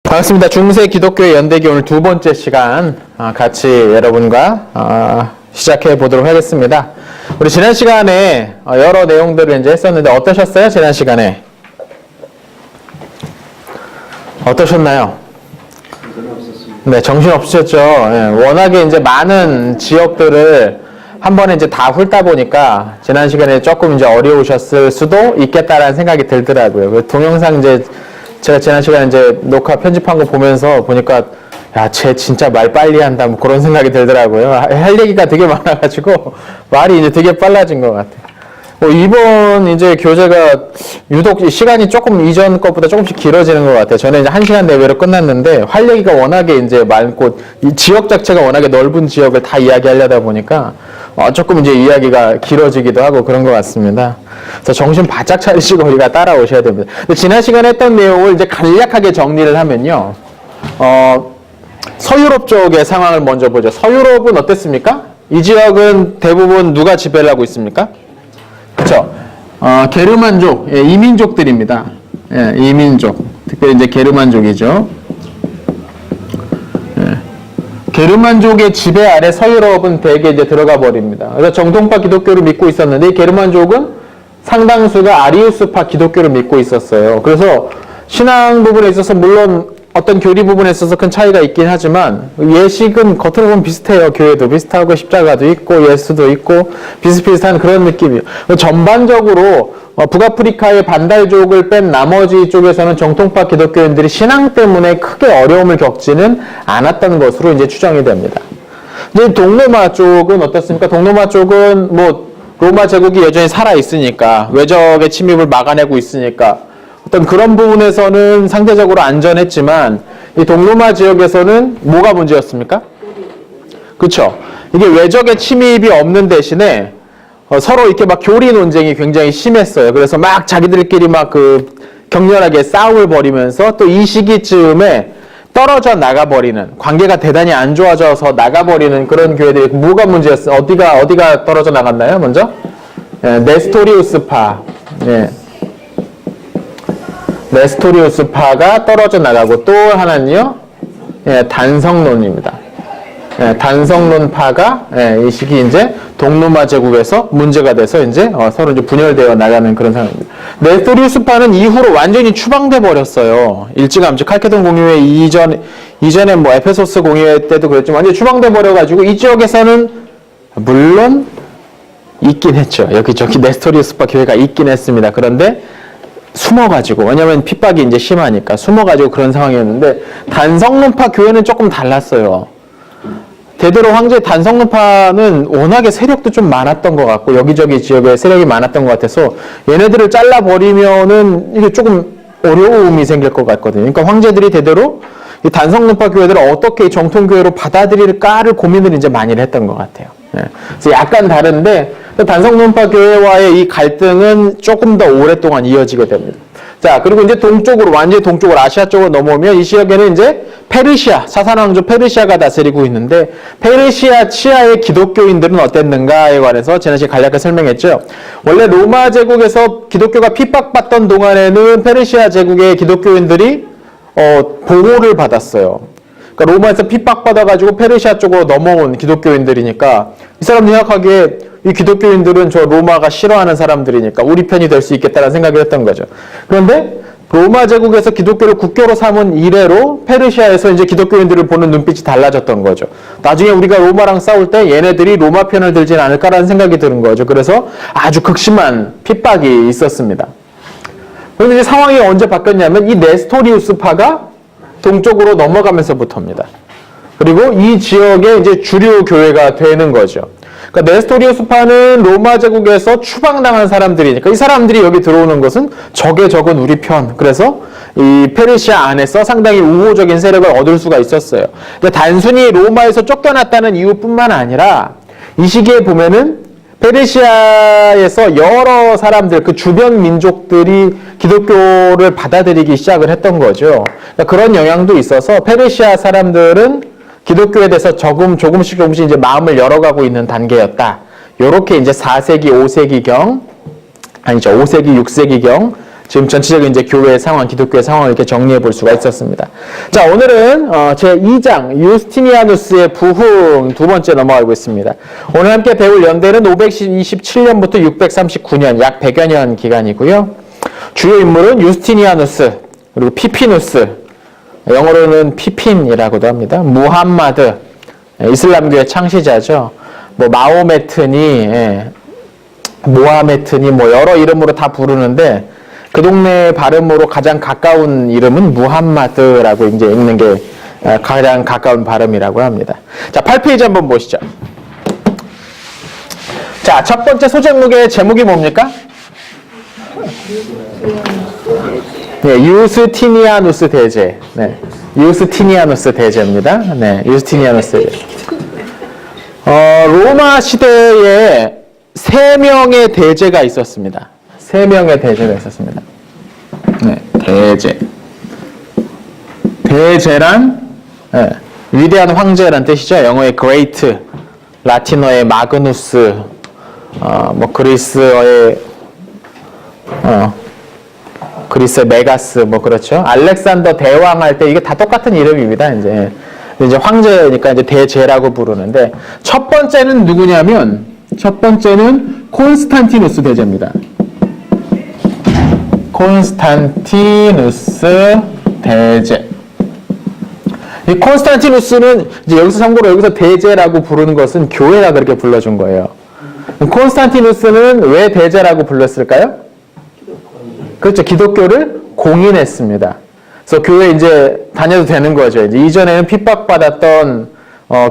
반갑습니다. 중세 기독교의 연대기 오늘 두 번째 시간 같이 여러분과 시작해 보도록 하겠습니다. 우리 지난 시간에 여러 내용들을 이제 했었는데 어떠셨어요? 지난 시간에 어떠셨나요? 네, 정신 없으셨죠. 네, 워낙에 이제 많은 지역들을 한 번에 이제 다 훑다 보니까 지난 시간에 조금 이제 어려우셨을 수도 있겠다라는 생각이 들더라고요. 동영상 이제 제가 지난 시간에 이제 녹화 편집한 거 보면서 보니까 야, 쟤 진짜 말 빨리 한다 뭐 그런 생각이 들더라고요. 할 얘기가 되게 많아가지고 말이 이제 되게 빨라진 것 같아요. 이번 이제 교재가 유독 시간이 조금 이전 것보다 조금씩 길어지는 것 같아요. 전에 이제 1시간 내외로 끝났는데 할 얘기가 워낙에 이제 많고 이 지역 자체가 워낙에 넓은 지역을 다 이야기하려다 보니까 조금 이제 이야기가 길어지기도 하고 그런 것 같습니다. 그래서 정신 바짝 차리시고 우리가 따라오셔야 됩니다. 근데 지난 시간에 했던 내용을 이제 간략하게 정리를 하면요. 서유럽 쪽의 상황을 먼저 보죠. 서유럽은 어땠습니까? 이 지역은 대부분 누가 지배를 하고 있습니까? 그렇죠. 게르만족, 이민족들입니다. 예, 이민족. 특별히 이제 게르만족이죠. 예. 게르만족의 지배 아래 서유럽은 대개 이제 들어가 버립니다. 그래서 정통파 기독교를 믿고 있었는데 이 게르만족은 상당수가 아리우스파 기독교를 믿고 있었어요. 그래서 신앙 부분에 있어서 물론 어떤 교리 부분에 있어서 큰 차이가 있긴 하지만 예식은 겉으로 보면 비슷해요. 교회도 비슷하고 십자가도 있고 예수도 있고 비슷비슷한 그런 느낌이에요. 전반적으로 북아프리카의 반달족을 뺀 나머지 쪽에서는 정통파 기독교인들이 신앙 때문에 크게 어려움을 겪지는 않았던 것으로 이제 추정이 됩니다. 이제 동로마 쪽은 어떻습니까? 동로마 쪽은 뭐 로마 제국이 여전히 살아 있으니까 외적의 침입을 막아내고 있으니까 어떤 그런 부분에서는 상대적으로 안전했지만 이 동로마 지역에서는 뭐가 문제였습니까? 그렇죠. 이게 외적의 침입이 없는 대신에 서로 이렇게 막 교리 논쟁이 굉장히 심했어요. 그래서 막 자기들끼리 막 격렬하게 싸움을 벌이면서 또 이 시기쯤에 떨어져 나가버리는 관계가 대단히 안 좋아져서 나가버리는 그런 교회들이 뭐가 문제였어요? 어디가 떨어져 나갔나요? 먼저 네스토리우스파. 예. 네스토리우스파가 떨어져 나가고 또 하나는요, 단성론입니다. 단성론파가 이 시기 이제 동로마 제국에서 문제가 돼서 이제 서로 이제 분열되어 나가는 그런 상황입니다. 네스토리우스파는 이후로 완전히 추방돼 버렸어요. 일찌감치 칼케돈 공유회 이전에 뭐 에페소스 공유회 때도 그랬지만 완전히 추방돼 버려가지고 이 지역에서는 물론 있긴 했죠. 여기저기 네스토리우스파 교회가 있긴 했습니다. 그런데 숨어가지고, 왜냐면 핍박이 이제 심하니까 숨어가지고 그런 상황이었는데 단성론파 교회는 조금 달랐어요. 대대로 황제 단성론파는 워낙에 세력도 좀 많았던 것 같고 여기저기 지역에 세력이 많았던 것 같아서 얘네들을 잘라버리면은 이게 조금 어려움이 생길 것 같거든요. 그러니까 황제들이 대대로 이 단성론파 교회들을 어떻게 정통교회로 받아들일까를 고민을 이제 많이 했던 것 같아요. 그래서 약간 다른데 단성론파 교회와의 이 갈등은 조금 더 오랫동안 이어지게 됩니다. 자, 그리고 이제 동쪽으로, 완전히 동쪽으로 아시아 쪽으로 넘어오면 이 지역에는 이제 페르시아, 사산왕조 페르시아가 다스리고 있는데 페르시아 치하의 기독교인들은 어땠는가에 관해서 지난 시간에 간략하게 설명했죠. 원래 로마 제국에서 기독교가 핍박받던 동안에는 페르시아 제국의 기독교인들이 보호를 받았어요. 그러니까 로마에서 핍박받아가지고 페르시아 쪽으로 넘어온 기독교인들이니까 이 사람들 생각하기에 이 기독교인들은 저 로마가 싫어하는 사람들이니까 우리 편이 될 수 있겠다는 생각을 했던 거죠. 그런데 로마 제국에서 기독교를 국교로 삼은 이래로 페르시아에서 이제 기독교인들을 보는 눈빛이 달라졌던 거죠. 나중에 우리가 로마랑 싸울 때 얘네들이 로마 편을 들진 않을까라는 생각이 드는 거죠. 그래서 아주 극심한 핍박이 있었습니다. 그런데 이제 상황이 언제 바뀌었냐면 이 네스토리우스파가 동쪽으로 넘어가면서부터입니다. 그리고 이 지역의 이제 주류 교회가 되는 거죠. 그러니까 네스토리우스파는 로마 제국에서 추방당한 사람들이니까 이 사람들이 여기 들어오는 것은 적의 적은 우리 편. 그래서 이 페르시아 안에서 상당히 우호적인 세력을 얻을 수가 있었어요. 그러니까 단순히 로마에서 쫓겨났다는 이유뿐만 아니라 이 시기에 보면은 페르시아에서 여러 사람들, 그 주변 민족들이 기독교를 받아들이기 시작을 했던 거죠. 그러니까 그런 영향도 있어서 페르시아 사람들은 기독교에 대해서 조금씩 이제 마음을 열어가고 있는 단계였다. 요렇게 이제 4세기, 5세기경, 아니죠. 5세기, 6세기경 지금 전체적인 이제 교회의 상황, 기독교의 상황을 이렇게 정리해 볼 수가 있었습니다. 자, 오늘은 제 2장 유스티니아누스의 부흥 두 번째 넘어가고 있습니다. 오늘 함께 배울 연대는 527년부터 639년, 약 100여 년 기간이고요. 주요 인물은 유스티니아누스, 그리고 피피누스, 영어로는 피핀이라고도 합니다. 무함마드, 이슬람교의 창시자죠. 뭐 마호메트니, 모하메트니 뭐 여러 이름으로 다 부르는데 그 동네 발음으로 가장 가까운 이름은 무함마드라고 이제 읽는 게 가장 가까운 발음이라고 합니다. 자, 8페이지 한번 보시죠. 자, 첫 번째 소제목의 제목이 뭡니까? 네, 유스티니아누스 대제. 네, 유스티니아누스 대제입니다. 네, 유스티니아누스 대제. 로마 시대에 3명의 대제가 있었습니다. 3명의 대제가 있었습니다. 네, 대제. 대제란 위대한 황제란 뜻이죠. 영어의 great, 라틴어의 마그누스, 뭐 그리스어의 메가스, 뭐 그렇죠. 알렉산더 대왕 할 때 이게 다 똑같은 이름입니다. 이제 황제니까 이제 대제라고 부르는데 첫 번째는 누구냐면 첫 번째는 콘스탄티누스 대제입니다. 콘스탄티누스 대제. 이 콘스탄티누스는 이제 여기서 참고로 여기서 대제라고 부르는 것은 교회가 그렇게 불러준 거예요. 콘스탄티누스는 왜 대제라고 불렀을까요? 그렇죠. 기독교를 공인했습니다. 그래서 교회 이제 다녀도 되는 거죠. 이제 이전에는 핍박받았던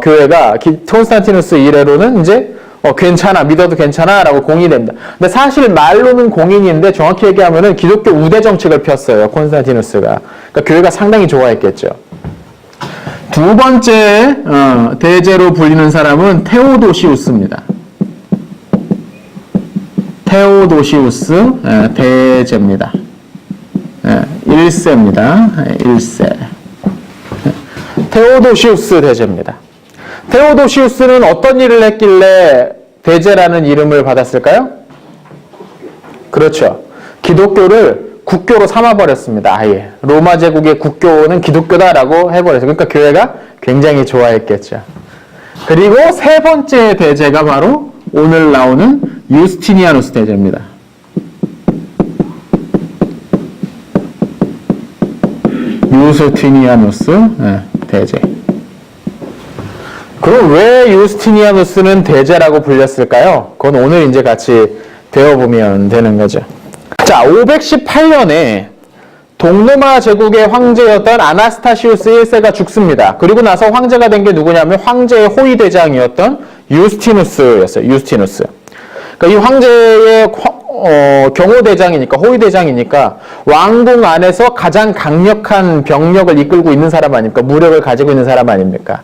교회가 콘스탄티누스 이래로는 이제 괜찮아, 믿어도 괜찮아 라고 공인됩니다. 근데 사실 말로는 공인인데 정확히 얘기하면은 기독교 우대 정책을 폈어요. 콘스탄티누스가. 그러니까 교회가 상당히 좋아했겠죠. 두 번째 대제로 불리는 사람은 테오도시우스입니다. 테오도시우스 대제입니다. 1세입니다. 1세. 테오도시우스 대제입니다. 테오도시우스는 어떤 일을 했길래 대제라는 이름을 받았을까요? 그렇죠. 기독교를 국교로 삼아버렸습니다. 아예. 로마 제국의 국교는 기독교다라고 해버렸어요. 그러니까 교회가 굉장히 좋아했겠죠. 그리고 세 번째 대제가 바로 오늘 나오는 유스티니아누스 대제입니다. 유스티니아누스 대제. 그럼 왜 유스티니아누스는 대제라고 불렸을까요? 그건 오늘 이제 같이 배워보면 되는 거죠. 자, 518년에 동로마 제국의 황제였던 아나스타시우스 1세가 죽습니다. 그리고 나서 황제가 된 게 누구냐면 황제의 호위대장이었던 유스티누스였어요. 유스티누스. 그러니까 이 황제의 경호대장이니까, 호위대장이니까 왕궁 안에서 가장 강력한 병력을 이끌고 있는 사람 아닙니까? 무력을 가지고 있는 사람 아닙니까?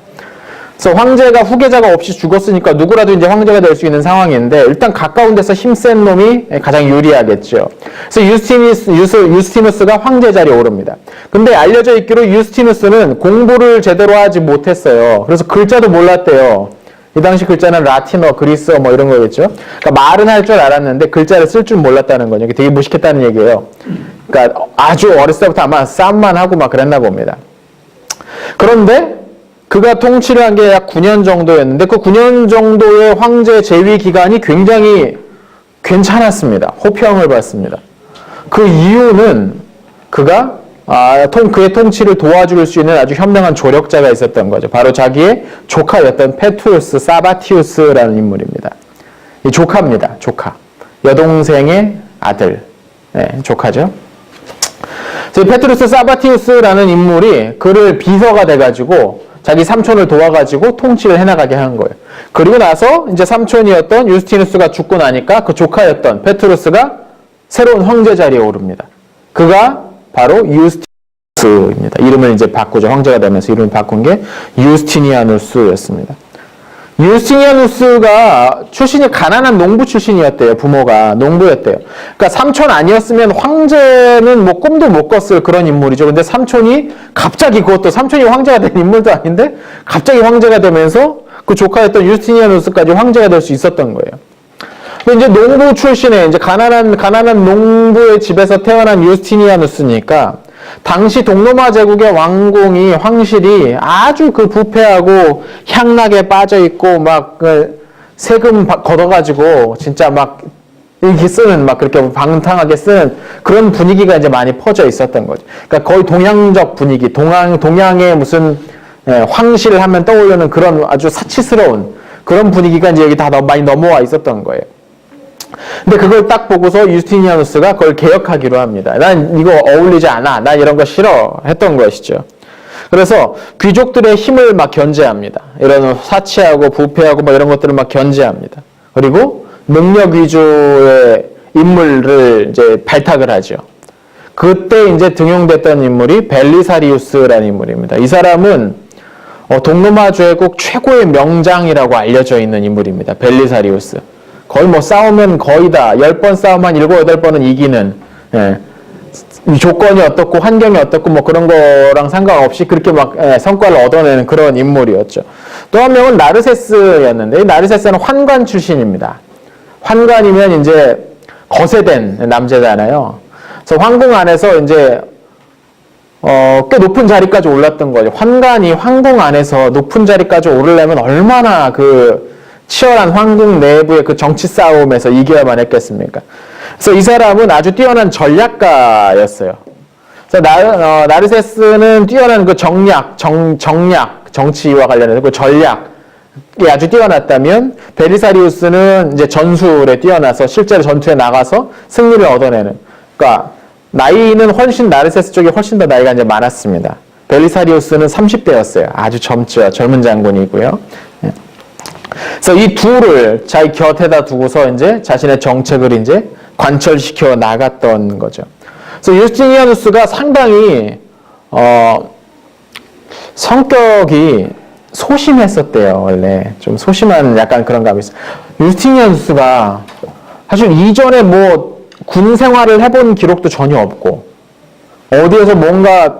그래서 황제가 후계자가 없이 죽었으니까 누구라도 이제 황제가 될 수 있는 상황인데 일단 가까운 데서 힘센 놈이 가장 유리하겠죠. 그래서 유스티누스가 황제 자리에 오릅니다. 근데 알려져 있기로 유스티누스는 공부를 제대로 하지 못했어요. 그래서 글자도 몰랐대요. 이 당시 글자는 라틴어, 그리스어 뭐 이런 거겠죠. 그러니까 말은 할 줄 알았는데 글자를 쓸 줄 몰랐다는 거죠. 되게 무식했다는 얘기예요. 그러니까 아주 어렸을 때부터 아마 싸움만 하고 막 그랬나 봅니다. 그런데 그가 통치를 한 게 약 9년 정도였는데 그 9년 정도의 황제 재위 기간이 굉장히 괜찮았습니다. 호평을 받습니다. 그 이유는 그가 그의 통치를 도와줄 수 있는 아주 현명한 조력자가 있었던 거죠. 바로 자기의 조카였던 페투루스 사바티우스라는 인물입니다. 이 조카입니다. 조카. 여동생의 아들. 네, 조카죠. 페투루스 사바티우스라는 인물이 그를 비서가 돼가지고 자기 삼촌을 도와가지고 통치를 해나가게 한 거예요. 그리고 나서 이제 삼촌이었던 유스티누스가 죽고 나니까 그 조카였던 페투루스가 새로운 황제 자리에 오릅니다. 그가 바로 유스티누스입니다. 이름을 이제 바꾸죠. 황제가 되면서 이름을 바꾼 게 유스티니아누스였습니다. 유스티니아누스가 출신이 가난한 농부 출신이었대요. 부모가 농부였대요. 그러니까 삼촌 아니었으면 황제는 뭐 꿈도 못 꿨을 그런 인물이죠. 근데 삼촌이 갑자기 그것도 삼촌이 황제가 된 인물도 아닌데 갑자기 황제가 되면서 그 조카였던 유스티니아누스까지 황제가 될 수 있었던 거예요. 근데 이제 농부 출신의 이제 가난한 농부의 집에서 태어난 유스티니아누스니까 당시 동로마 제국의 왕궁이 황실이 아주 그 부패하고 향락에 빠져 있고 막 세금 걷어가지고 진짜 막 이렇게 쓰는 막 그렇게 방탕하게 쓰는 그런 분위기가 이제 많이 퍼져 있었던 거죠. 그러니까 거의 동양적 분위기, 동양의 무슨 황실 하면 떠오르는 그런 아주 사치스러운 그런 분위기가 이제 여기 다 많이 넘어와 있었던 거예요. 근데 그걸 딱 보고서 유스티니아누스가 그걸 개혁하기로 합니다. 난 이거 어울리지 않아. 난 이런 거 싫어. 했던 것이죠. 그래서 귀족들의 힘을 막 견제합니다. 이런 사치하고 부패하고 막 이런 것들을 막 견제합니다. 그리고 능력 위주의 인물을 이제 발탁을 하죠. 그때 이제 등용됐던 인물이 벨리사리우스라는 인물입니다. 이 사람은 동로마 제국 최고의 명장이라고 알려져 있는 인물입니다. 벨리사리우스. 거의 뭐 싸우면 거의 다 10번 싸우면 한 7, 8번은 이기는 조건이 어떻고 환경이 어떻고 뭐 그런 거랑 상관없이 그렇게 막 성과를 얻어내는 그런 인물이었죠. 또 한 명은 나르세스였는데 이 나르세스는 환관 출신입니다. 환관이면 이제 거세된 남자잖아요. 그래서 황궁 안에서 이제 꽤 높은 자리까지 올랐던 거죠. 환관이 황궁 안에서 높은 자리까지 오르려면 얼마나 그 치열한 황궁 내부의 그 정치 싸움에서 이겨야만 했겠습니까? 그래서 이 사람은 아주 뛰어난 전략가였어요. 그래서 나르세스는 뛰어난 그 정략, 정치와 관련해서 그 전략이 아주 뛰어났다면 벨리사리우스는 이제 전술에 뛰어나서 실제로 전투에 나가서 승리를 얻어내는. 그러니까 나이는 훨씬 나르세스 쪽이 훨씬 더 나이가 이제 많았습니다. 벨리사리우스는 30대였어요. 아주 젊은 장군이고요. 그래서 이 둘을 자기 곁에다 두고서 이제 자신의 정책을 이제 관철시켜 나갔던 거죠. 그래서 유스티니아누스가 상당히 성격이 소심했었대요. 원래 좀 소심한 약간 그런 감이 있어요. 유스티니아누스가 사실 이전에 뭐 군 생활을 해본 기록도 전혀 없고 어디에서 뭔가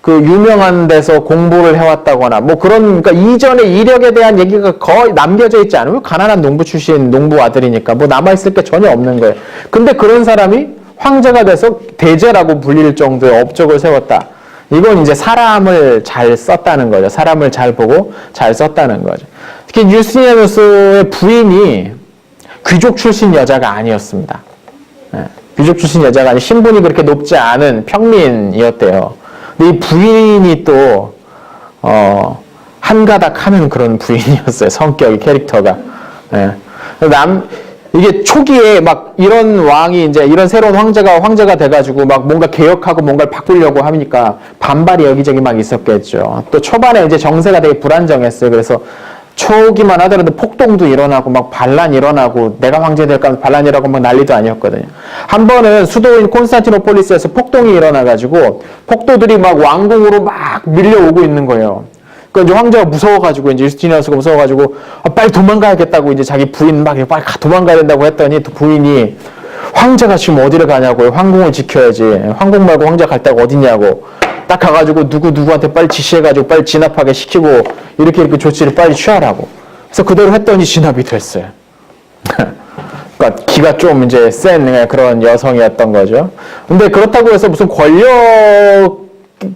그 유명한 데서 공부를 해왔다거나 뭐 그런 그러니까 이전의 이력에 대한 얘기가 거의 남겨져 있지 않으면 가난한 농부 출신 농부 아들이니까 뭐 남아있을 게 전혀 없는 거예요. 근데 그런 사람이 황제가 돼서 대제라고 불릴 정도의 업적을 세웠다. 이건 이제 사람을 잘 썼다는 거죠. 사람을 잘 보고 잘 썼다는 거죠. 특히 유스티니아누스의 부인이 귀족 출신 여자가 아니었습니다. 귀족 출신 여자가 아니 신분이 그렇게 높지 않은 평민이었대요. 근데 이 부인이 또 한가닥 하는 그런 부인이었어요. 성격이 캐릭터가. 이게 초기에 막 이런 왕이 이제 이런 새로운 황제가 돼가지고 막 뭔가 개혁하고 뭔가를 바꾸려고 하니까 반발이 여기저기 막 있었겠죠. 또 초반에 이제 정세가 되게 불안정했어요. 그래서 초기만 하더라도 폭동도 일어나고 막 반란이 일어나고 내가 황제 될까 하면 반란이 일어나고 막 난리도 아니었거든요. 한 번은 수도인 콘스탄티노폴리스에서 폭동이 일어나가지고 폭도들이 막 왕궁으로 막 밀려오고 있는 거예요. 그러니까 이제 황제가 무서워가지고 이제 유스티니아누스가 무서워가지고 빨리 도망가야겠다고 이제 자기 부인 막 빨리 도망가야 된다고 했더니 또 부인이 황제가 지금 어디를 가냐고요. 황궁을 지켜야지. 황궁 말고 황제 갈 데가 어디냐고. 딱 가가지고 누구한테 빨리 지시해가지고 빨리 진압하게 시키고 이렇게 조치를 빨리 취하라고. 그래서 그대로 했더니 진압이 됐어요. 그러니까 기가 좀 이제 센 그런 여성이었던 거죠. 근데 그렇다고 해서 무슨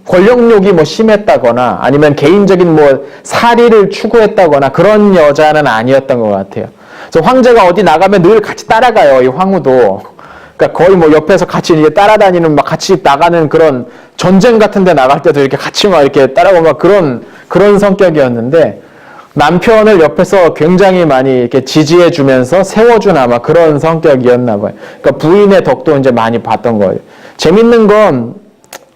권력욕이 뭐 심했다거나 아니면 개인적인 뭐 사리를 추구했다거나 그런 여자는 아니었던 것 같아요. 그래서 황제가 어디 나가면 늘 같이 따라가요. 이 황후도. 그러니까 거의 뭐 옆에서 같이 이제 따라다니는 막 같이 나가는 그런 전쟁 같은 데 나갈 때도 이렇게 같이 막 이렇게 따라가고 막 그런 성격이었는데 남편을 옆에서 굉장히 많이 이렇게 지지해 주면서 세워준 아마 그런 성격이었나 봐요. 그러니까 부인의 덕도 이제 많이 봤던 거예요. 재밌는 건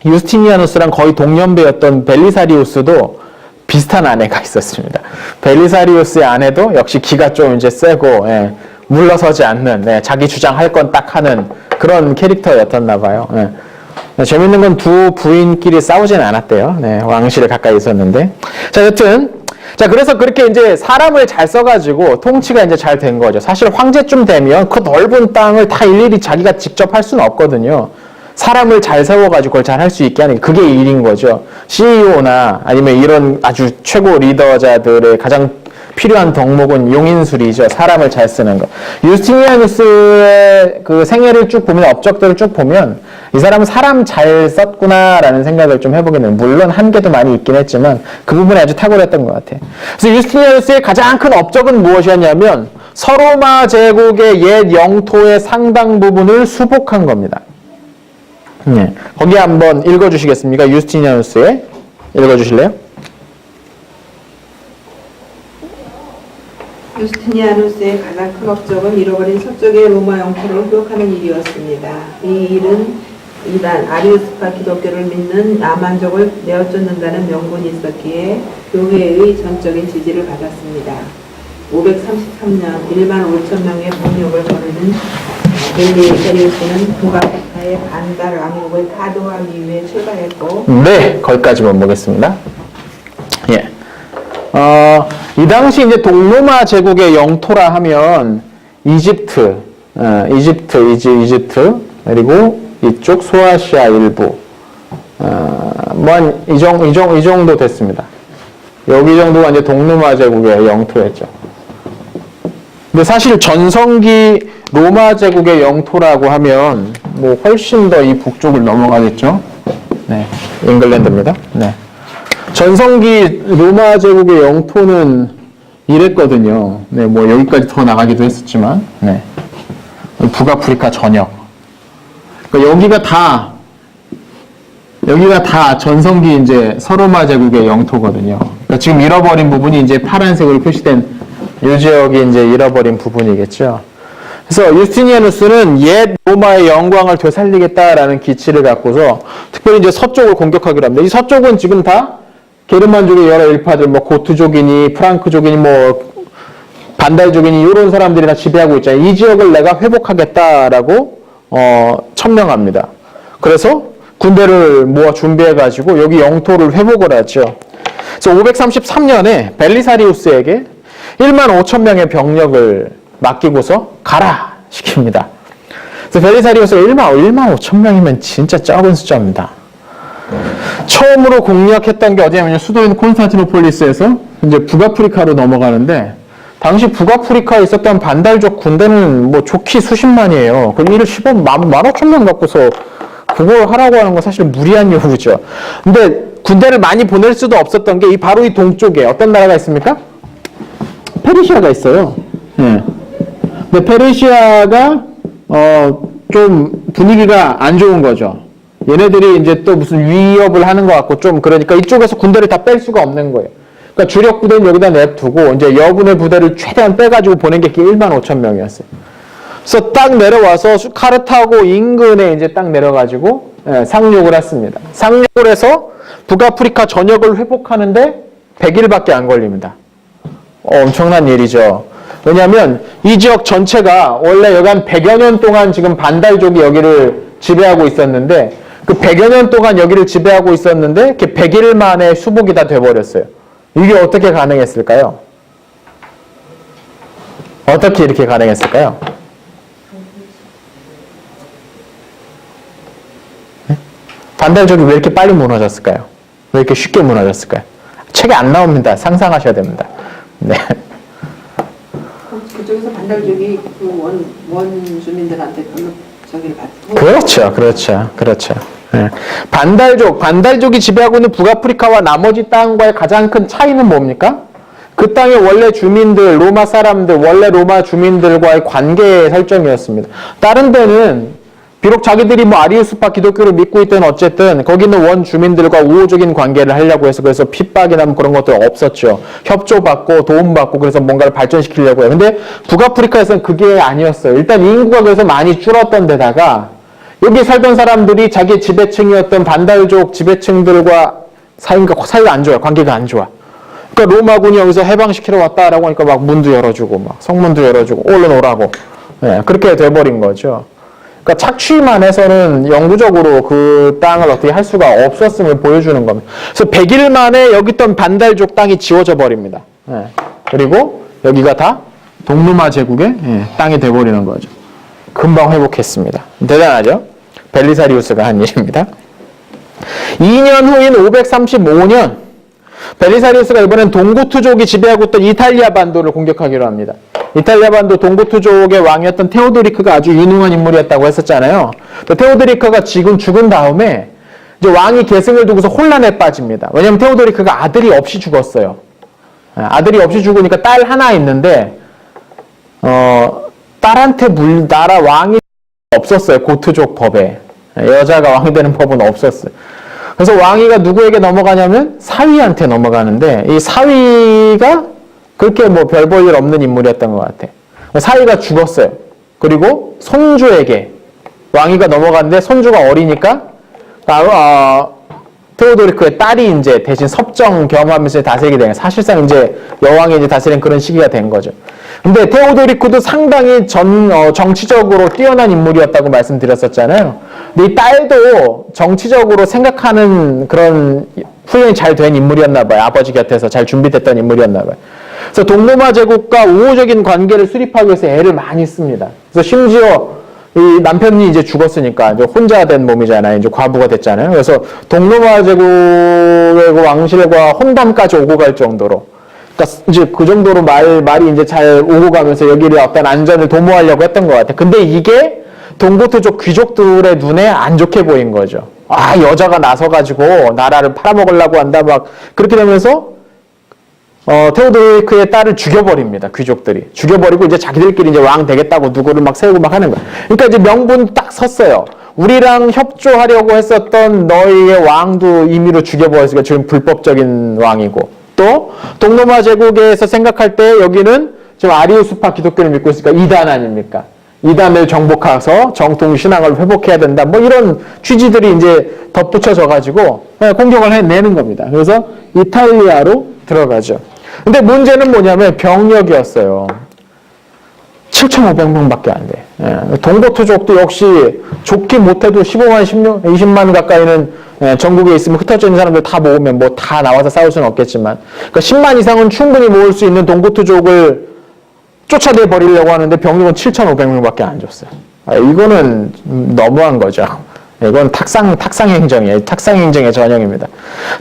유스티니아누스랑 거의 동년배였던 벨리사리우스도 비슷한 아내가 있었습니다. 벨리사리우스의 아내도 역시 기가 좀 이제 세고 물러서지 않는 자기 주장할 건 딱 하는 그런 캐릭터였었나 봐요. 재밌는 건 두 부인끼리 싸우진 않았대요. 왕실에 가까이 있었는데. 자, 여튼 그래서 그렇게 이제 사람을 잘 써가지고 통치가 이제 잘 된 거죠. 사실 황제쯤 되면 그 넓은 땅을 다 일일이 자기가 직접 할 수는 없거든요. 사람을 잘 세워가지고 그걸 잘 할 수 있게 하는 게 그게 일인 거죠. CEO나 아니면 이런 아주 최고 리더자들의 가장 필요한 덕목은 용인술이죠. 사람을 잘 쓰는 거. 유스티니아누스의 그 생애를 쭉 보면, 업적들을 쭉 보면 이 사람은 사람 잘 썼구나라는 생각을 좀 해보게 되는, 물론 한계도 많이 있긴 했지만 그 부분이 아주 탁월했던 것 같아요. 그래서 유스티니아누스의 가장 큰 업적은 무엇이었냐면 서로마 제국의 옛 영토의 상당 부분을 수복한 겁니다. 네. 거기 한번 읽어주시겠습니까? 유스티니아누스의 읽어주실래요? 유스티니아누스의 가장 큰 업적은 잃어버린 서쪽의 로마 영토를 회복하는 일이었습니다. 이 일은 이단 아리우스파 기독교를 믿는 나만족을 내어쫓는다는 명분이 있었기에 교회의 전적인 지지를 받았습니다. 533년 1만 5천 명의 병력을 거느린 벨리사리우스는 북아프리카의 반달 왕국을 타도하기 위해 출발했고, 네, 거기까지만 보겠습니다. 예. 이 당시 이제 동로마 제국의 영토라 하면 이집트, 그리고 이쪽 소아시아 일부, 이 정도 됐습니다. 여기 정도가 이제 동로마 제국의 영토였죠. 근데 사실 전성기 로마 제국의 영토라고 하면 뭐 훨씬 더 이 북쪽을 넘어가겠죠. 네, 잉글랜드입니다. 네. 전성기 로마 제국의 영토는 이랬거든요. 네, 뭐 여기까지 더 나가기도 했었지만, 네. 북아프리카 전역. 그러니까 여기가 다 전성기 이제 서로마 제국의 영토거든요. 그러니까 지금 잃어버린 부분이 이제 파란색으로 표시된 이 지역이 이제 잃어버린 부분이겠죠. 그래서 유스티니아누스는 옛 로마의 영광을 되살리겠다라는 기치를 갖고서 특별히 이제 서쪽을 공격하기로 합니다. 이 서쪽은 지금 다 게르만족의 여러 일파들, 뭐 고트족이니 프랑크족이니 뭐 반달족이니 이런 사람들이 다 지배하고 있잖아요. 이 지역을 내가 회복하겠다라고 천명합니다. 그래서 군대를 모아 준비해가지고 여기 영토를 회복을 하죠. 그래서 533년에 벨리사리우스에게 1만 5천 명의 병력을 맡기고서 가라 시킵니다. 그래서 벨리사리우스가 1만 5천 명이면 진짜 적은 숫자입니다. 처음으로 공략했던 게 어디냐면 수도인 콘스탄티노폴리스에서 이제 북아프리카로 넘어가는데, 당시 북아프리카에 있었던 반달족 군대는 뭐 좋기 수십만이에요. 그럼 이를 15만 갖고서 그걸 하라고 하는 건 사실 무리한 요구죠. 근데 군대를 많이 보낼 수도 없었던 게 바로 이 동쪽에 어떤 나라가 있습니까? 페르시아가 있어요. 네. 근데 페르시아가 좀 분위기가 안 좋은 거죠. 얘네들이 이제 또 무슨 위협을 하는 것 같고 좀 그러니까 이쪽에서 군대를 다 뺄 수가 없는 거예요. 그러니까 주력 부대는 여기다 냅두고 이제 여분의 부대를 최대한 빼가지고 보낸 게 1만 5천 명이었어요. 그래서 딱 내려와서 카르타고 인근에 이제 딱 내려가지고 상륙을 했습니다. 상륙을 해서 북아프리카 전역을 회복하는데 100일밖에 안 걸립니다. 엄청난 일이죠. 왜냐하면 이 지역 전체가 원래 여기 한 100여 년 동안 지금 반달족이 여기를 지배하고 있었는데 그 100여 년 동안 여기를 지배하고 있었는데 이렇게 100일 만에 수복이 다 돼버렸어요. 이게 어떻게 가능했을까요? 어떻게 이렇게 가능했을까요? 반달족이 왜 이렇게 빨리 무너졌을까요? 왜 이렇게 쉽게 무너졌을까요? 책에 안 나옵니다. 상상하셔야 됩니다. 네. 그쪽에서 반달족이 그 원주민들한테 별로 저기를 받고. 그렇죠. 네. 반달족이 지배하고 있는 북아프리카와 나머지 땅과의 가장 큰 차이는 뭡니까? 그 땅의 원래 주민들, 로마 사람들, 원래 로마 주민들과의 관계 설정이었습니다. 다른 데는 비록 자기들이 뭐 아리우스파 기독교를 믿고 있든 어쨌든 거기 있는 원 주민들과 우호적인 관계를 하려고 해서 그래서 핍박이나 뭐 그런 것들 없었죠. 협조받고 도움받고 그래서 뭔가를 발전시키려고 해요. 근데 북아프리카에서는 그게 아니었어요. 일단 인구가 그래서 많이 줄었던 데다가 여기 살던 사람들이 자기 지배층이었던 반달족 지배층들과 사이가 안 좋아요. 관계가 안 좋아. 그러니까 로마군이 여기서 해방시키러 왔다라고 하니까 막 문도 열어주고 막 성문도 열어주고 얼른 오라고. 네, 그렇게 돼버린 거죠. 그러니까 착취만 해서는 영구적으로 그 땅을 어떻게 할 수가 없었음을 보여주는 겁니다. 그래서 100일 만에 여기 있던 반달족 땅이 지워져 버립니다. 네. 그리고 여기가 다 동로마 제국의 땅이 돼버리는 거죠. 금방 회복했습니다. 대단하죠? 벨리사리우스가 한 일입니다. 2년 후인 535년 벨리사리우스가 이번엔 동고투족이 지배하고 있던 이탈리아 반도를 공격하기로 합니다. 이탈리아 반도 동고투족의 왕이었던 테오도리크가 아주 유능한 인물이었다고 했었잖아요. 테오도리크가 지금 죽은 다음에 이제 왕이 계승을 두고서 혼란에 빠집니다. 왜냐하면 테오도리크가 아들이 없이 죽었어요. 아들이 없이 죽으니까 딸 하나 있는데 딸한테 나라 왕이 없었어요. 고투족 법에. 여자가 왕이 되는 법은 없었어요. 그래서 왕위가 누구에게 넘어가냐면 사위한테 넘어가는데 이 사위가 그렇게 뭐 별 볼 일 없는 인물이었던 것 같아. 사위가 죽었어요. 그리고 손주에게 왕위가 넘어갔는데 손주가 어리니까 테오도리크의 딸이 이제 대신 섭정 겸하면서 다스리게 되는, 사실상 이제 여왕이 이제 다스리는 그런 시기가 된 거죠. 근데 테오도리크도 상당히 정치적으로 뛰어난 인물이었다고 말씀드렸었잖아요. 근데 이 딸도 정치적으로 생각하는 그런 훈련이 잘 된 인물이었나 봐요. 아버지 곁에서 잘 준비됐던 인물이었나 봐요. 그래서 동로마 제국과 우호적인 관계를 수립하기 위해서 애를 많이 씁니다. 그래서 심지어 이 남편이 이제 죽었으니까 이제 혼자 된 몸이잖아요. 이제 과부가 됐잖아요. 그래서 동로마 제국의 왕실과 혼담까지 오고 갈 정도로, 그러니까 이제 그 정도로 말이 이제 잘 오고 가면서 여기를 어떤 안전을 도모하려고 했던 것 같아요. 근데 이게 동고투족 귀족들의 눈에 안 좋게 보인 거죠. 아, 여자가 나서가지고 나라를 팔아먹으려고 한다, 막 그렇게 되면서 테오도리크의 딸을 죽여버립니다. 귀족들이. 죽여버리고 이제 자기들끼리 이제 왕 되겠다고 누구를 막 세우고 막 하는 거예요. 그러니까 이제 명분 딱 섰어요. 우리랑 협조하려고 했었던 너희의 왕도 임의로 죽여버렸으니까 지금 불법적인 왕이고, 또 동로마 제국에서 생각할 때 여기는 지금 아리우스파 기독교를 믿고 있으니까 이단 아닙니까? 이단을 정복해서 정통 신앙을 회복해야 된다. 뭐 이런 취지들이 이제 덧붙여져 가지고 공격을 해내는 겁니다. 그래서 이탈리아로 들어가죠. 근데 문제는 뭐냐면 병력이었어요. 7,500명밖에 안 돼. 동고투족도 역시 좋게 못해도 15만, 20만 가까이는 전국에 있으면 흩어져 있는 사람들 다 모으면 뭐 다 나와서 싸울 수는 없겠지만, 그러니까 10만 이상은 충분히 모을 수 있는 동고투족을 쫓아내 버리려고 하는데 병력은 7,500명밖에 안 줬어요. 이거는 너무한 거죠. 이건 탁상 행정이에요. 탁상 행정의 전형입니다.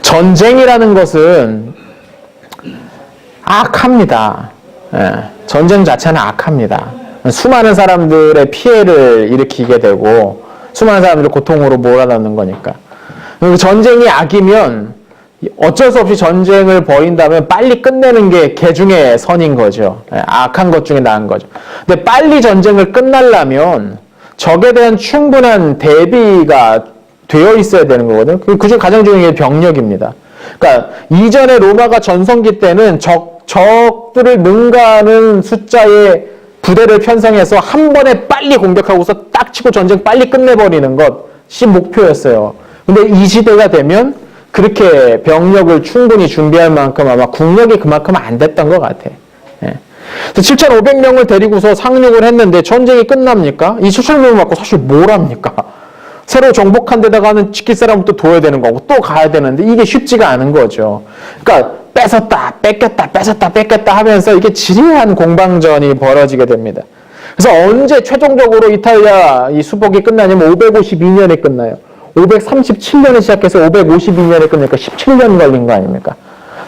전쟁이라는 것은 악합니다. 전쟁 자체는 악합니다. 수많은 사람들의 피해를 일으키게 되고 수많은 사람들을 고통으로 몰아넣는 거니까. 전쟁이 악이면 어쩔 수 없이 전쟁을 벌인다면 빨리 끝내는 게 개중의 선인 거죠. 악한 것 중에 나은 거죠. 근데 빨리 전쟁을 끝내려면 적에 대한 충분한 대비가 되어 있어야 되는 거거든요. 그중 가장 중요한 게 병력입니다. 그러니까 이전에 로마가 전성기 때는 적들을 능가하는 숫자의 부대를 편성해서 한 번에 빨리 공격하고서 딱 치고 전쟁 빨리 끝내버리는 것이 목표였어요. 근데 이 시대가 되면 그렇게 병력을 충분히 준비할 만큼 아마 국력이 그만큼 안 됐던 것 같아. 7,500명을 데리고서 상륙을 했는데 전쟁이 끝납니까? 이 7,500명 갖고 사실 뭘 합니까? 새로 정복한 데다가는 지킬 사람은 또 둬야 되는 거고 또 가야 되는데 이게 쉽지가 않은 거죠. 그러니까 뺏었다 뺏겼다 하면서 이게 지리한 공방전이 벌어지게 됩니다. 그래서 언제 최종적으로 이탈리아 이 수복이 끝나냐면 552년에 끝나요. 537년에 시작해서 552년에 끝내니까 17년 걸린 거 아닙니까?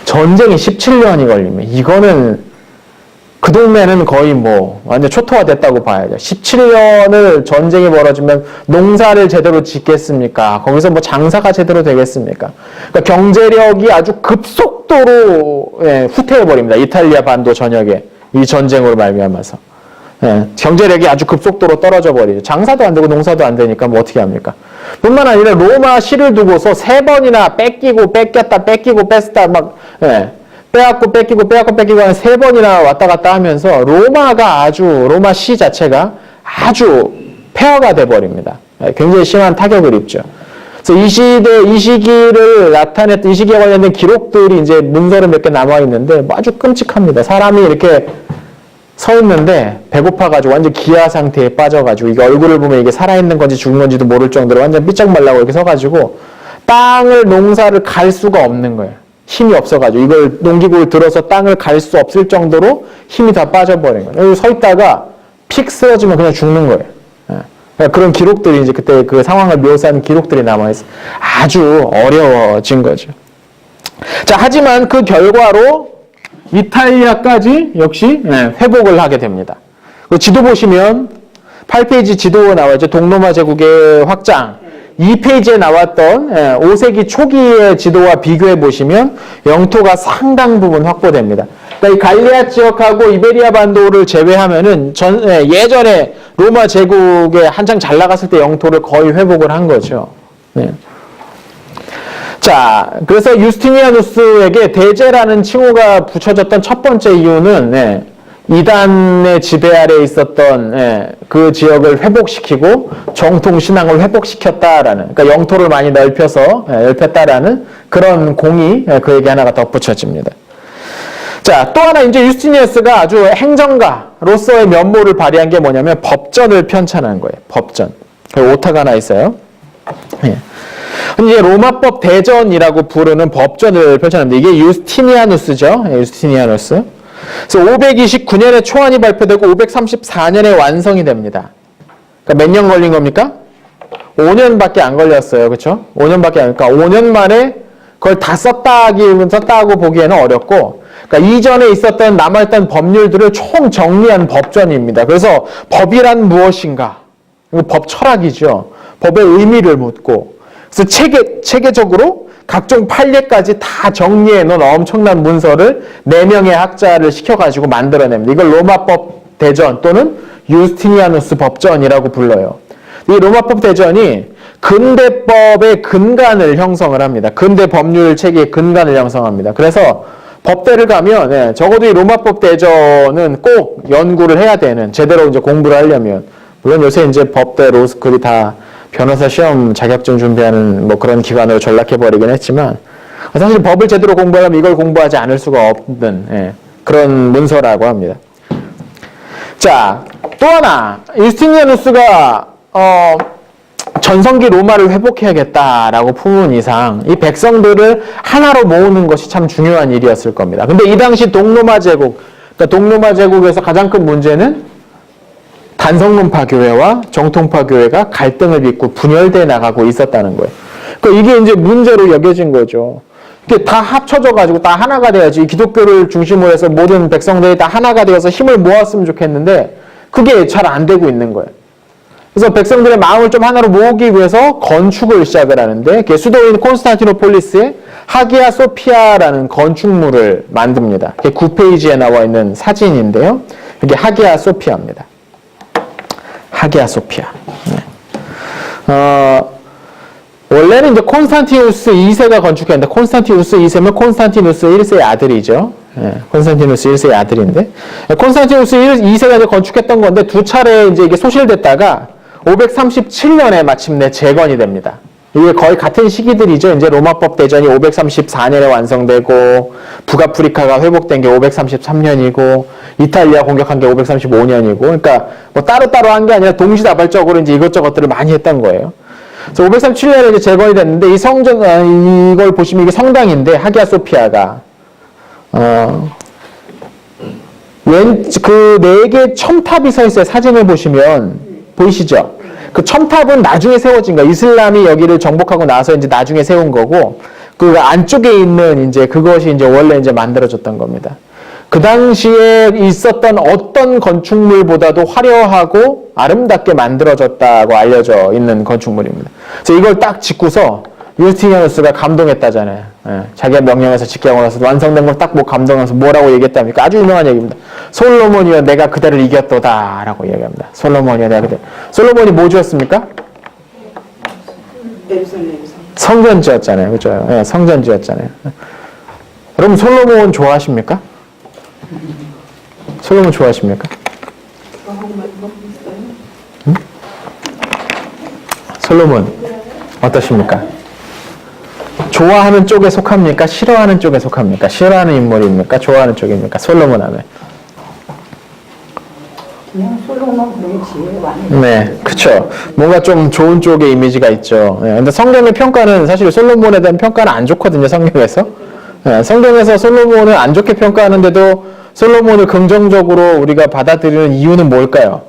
전쟁이 17년이 걸리면 이거는 그 동네는 거의 뭐 완전 초토화됐다고 봐야죠. 17년을 전쟁이 벌어지면 농사를 제대로 짓겠습니까? 거기서 뭐 장사가 제대로 되겠습니까? 그러니까 경제력이 아주 급속도로 후퇴해버립니다. 이탈리아 반도 전역에 이 전쟁으로 말미암아서. 경제력이 아주 급속도로 떨어져 버리죠. 장사도 안 되고 농사도 안 되니까 뭐 어떻게 합니까? 뿐만 아니라 로마 시를 두고서 3번이나 뺏기고 뺏겼다 뺏기고 뺐다 막 빼앗고 뺏기고 한 3번이나 왔다 갔다 하면서 로마 시 자체가 아주 폐허가 돼 버립니다. 굉장히 심한 타격을 입죠. 그래서 이 시기를 이 시기에 관련된 기록들이 이제 문서로 몇 개 남아 있는데 뭐 아주 끔찍합니다. 사람이 이렇게 서 있는데 배고파가지고 완전 기아 상태에 빠져가지고 이게 얼굴을 보면 이게 살아있는 건지 죽은 건지도 모를 정도로 완전 삐쩍 말라고 이렇게 서가지고 농사를 갈 수가 없는 거예요. 힘이 없어가지고 이걸 농기구를 들어서 땅을 갈 수 없을 정도로 힘이 다 빠져버린 거예요. 여기 서 있다가 픽 쓰러지면 그냥 죽는 거예요. 그러니까 그런 기록들이 이제 그때 그 상황을 묘사하는 기록들이 남아있어요. 아주 어려워진 거죠. 자, 하지만 그 결과로 이탈리아까지 역시 회복을 하게 됩니다. 그 지도 보시면 8페이지 지도 나와있죠. 동로마 제국의 확장. 2페이지에 나왔던 5세기 초기의 지도와 비교해 보시면 영토가 상당 부분 확보됩니다. 그러니까 이 갈리아 지역하고 이베리아 반도를 제외하면은 예전에 로마 제국에 한창 잘 나갔을 때 영토를 거의 회복을 한 거죠. 네. 자, 그래서 유스티니아누스에게 대제라는 칭호가 붙여졌던 첫 번째 이유는 이단의 지배 아래에 있었던 그 지역을 회복시키고 정통 신앙을 회복시켰다라는, 그러니까 영토를 많이 넓혔다라는 그런 공이 그에게 하나가 덧붙여집니다. 자, 또 하나 이제 유스티니아누스가 아주 행정가로서의 면모를 발휘한 게 뭐냐면 법전을 편찬한 거예요. 법전. 오타가 하나 있어요. 이제 로마법 대전이라고 부르는 법전을 펼쳐놨는데 이게 유스티니아누스죠. 유스티니아누스. 그래서 529년에 초안이 발표되고 534년에 완성이 됩니다. 그러니까 몇 년 걸린 겁니까? 5년밖에 안 걸렸어요. 그렇죠? 5년밖에 안, 그러니까 5년 만에 그걸 다 썼다고 보기에는 어렵고, 그러니까 이전에 있었던 남아있던 법률들을 총 정리한 법전입니다. 그래서 법이란 무엇인가? 이거 법 철학이죠. 법의 의미를 묻고, 그래서 체계적으로 각종 판례까지 다 정리해 놓은 엄청난 문서를 4명의 학자를 시켜가지고 만들어냅니다. 이걸 로마법 대전 또는 유스티니아누스 법전이라고 불러요. 이 로마법 대전이 근대법의 근간을 형성을 합니다. 근대 법률 체계의 근간을 형성합니다. 그래서 법대를 가면 적어도 이 로마법 대전은 꼭 연구를 해야 되는, 제대로 이제 공부를 하려면, 물론 요새 이제 법대 로스쿨이 다 변호사 시험 자격증 준비하는 뭐 그런 기관으로 전락해버리긴 했지만, 사실 법을 제대로 공부하려면 이걸 공부하지 않을 수가 없는 그런 문서라고 합니다. 자, 또 하나, 유스티니아누스가 전성기 로마를 회복해야겠다라고 품은 이상 이 백성들을 하나로 모으는 것이 참 중요한 일이었을 겁니다. 근데 이 당시 동로마 제국, 그러니까 동로마 제국에서 가장 큰 문제는 단성론파 교회와 정통파 교회가 갈등을 빚고 분열돼 나가고 있었다는 거예요. 그러니까 이게 이제 문제로 여겨진 거죠. 이게 다 합쳐져가지고 다 하나가 돼야지, 기독교를 중심으로 해서 모든 백성들이 다 하나가 되어서 힘을 모았으면 좋겠는데 그게 잘 안 되고 있는 거예요. 그래서 백성들의 마음을 좀 하나로 모으기 위해서 건축을 시작을 하는데, 수도인 콘스탄티노폴리스에 하기야 소피아라는 건축물을 만듭니다. 9페이지에 나와 있는 사진인데요. 이게 하기야 소피아입니다. 하기야 소피아. 원래는 이제 콘스탄티누스 2세가 건축했는데, 콘스탄티누스 2세면 콘스탄티누스 1세의 아들이죠. 콘스탄티누스 1세의 아들인데, 콘스탄티누스 2세가 이제 건축했던 건데, 두 차례 이제 이게 소실됐다가 537년에 마침내 재건이 됩니다. 이게 거의 같은 시기들이죠. 이제 로마법 대전이 534년에 완성되고, 북아프리카가 회복된 게 533년이고, 이탈리아 공격한 게 535년이고, 그러니까 뭐 따로따로 한 게 아니라 동시다발적으로 이제 이것저것들을 많이 했던 거예요. 그래서 537년에 이제 재건이 됐는데, 이 성전, 이걸 보시면 이게 성당인데, 하기야 소피아가, 그 4개의 첨탑이 서 있어요. 사진을 보시면, 보이시죠? 그 첨탑은 나중에 세워진 거예요. 이슬람이 여기를 정복하고 나서 이제 나중에 세운 거고, 그 안쪽에 있는 이제 그것이 이제 원래 이제 만들어졌던 겁니다. 그 당시에 있었던 어떤 건축물보다도 화려하고 아름답게 만들어졌다고 알려져 있는 건축물입니다. 그래서 이걸 딱 짓고서 유스티니아누스가 감동했다잖아요. 자기가 명령해서 짓게 하고 나서 완성된 걸 딱 뭐 감동해서 뭐라고 얘기했답니까? 아주 유명한 얘기입니다. 솔로몬이여 내가 그대를 이겼도다 라고 얘기합니다. 솔로몬이여 내가 그대를. 솔로몬이 뭐 지었습니까? 성전 지었잖아요. 그죠? 네, 성전 지었잖아요. 여러분 솔로몬 좋아하십니까? 솔로몬 좋아하십니까? 응? 솔로몬 어떠십니까? 좋아하는 쪽에 속합니까? 싫어하는 쪽에 속합니까? 싫어하는 인물입니까? 좋아하는 쪽입니까? 솔로몬 하면. 그냥 솔로몬 그런 지혜 많이. 네, 그쵸. 뭔가 좀 좋은 쪽의 이미지가 있죠. 네, 근데 성경의 평가는 사실 솔로몬에 대한 평가는 안 좋거든요, 성경에서. 네, 성경에서 솔로몬을 안 좋게 평가하는데도 솔로몬을 긍정적으로 우리가 받아들이는 이유는 뭘까요?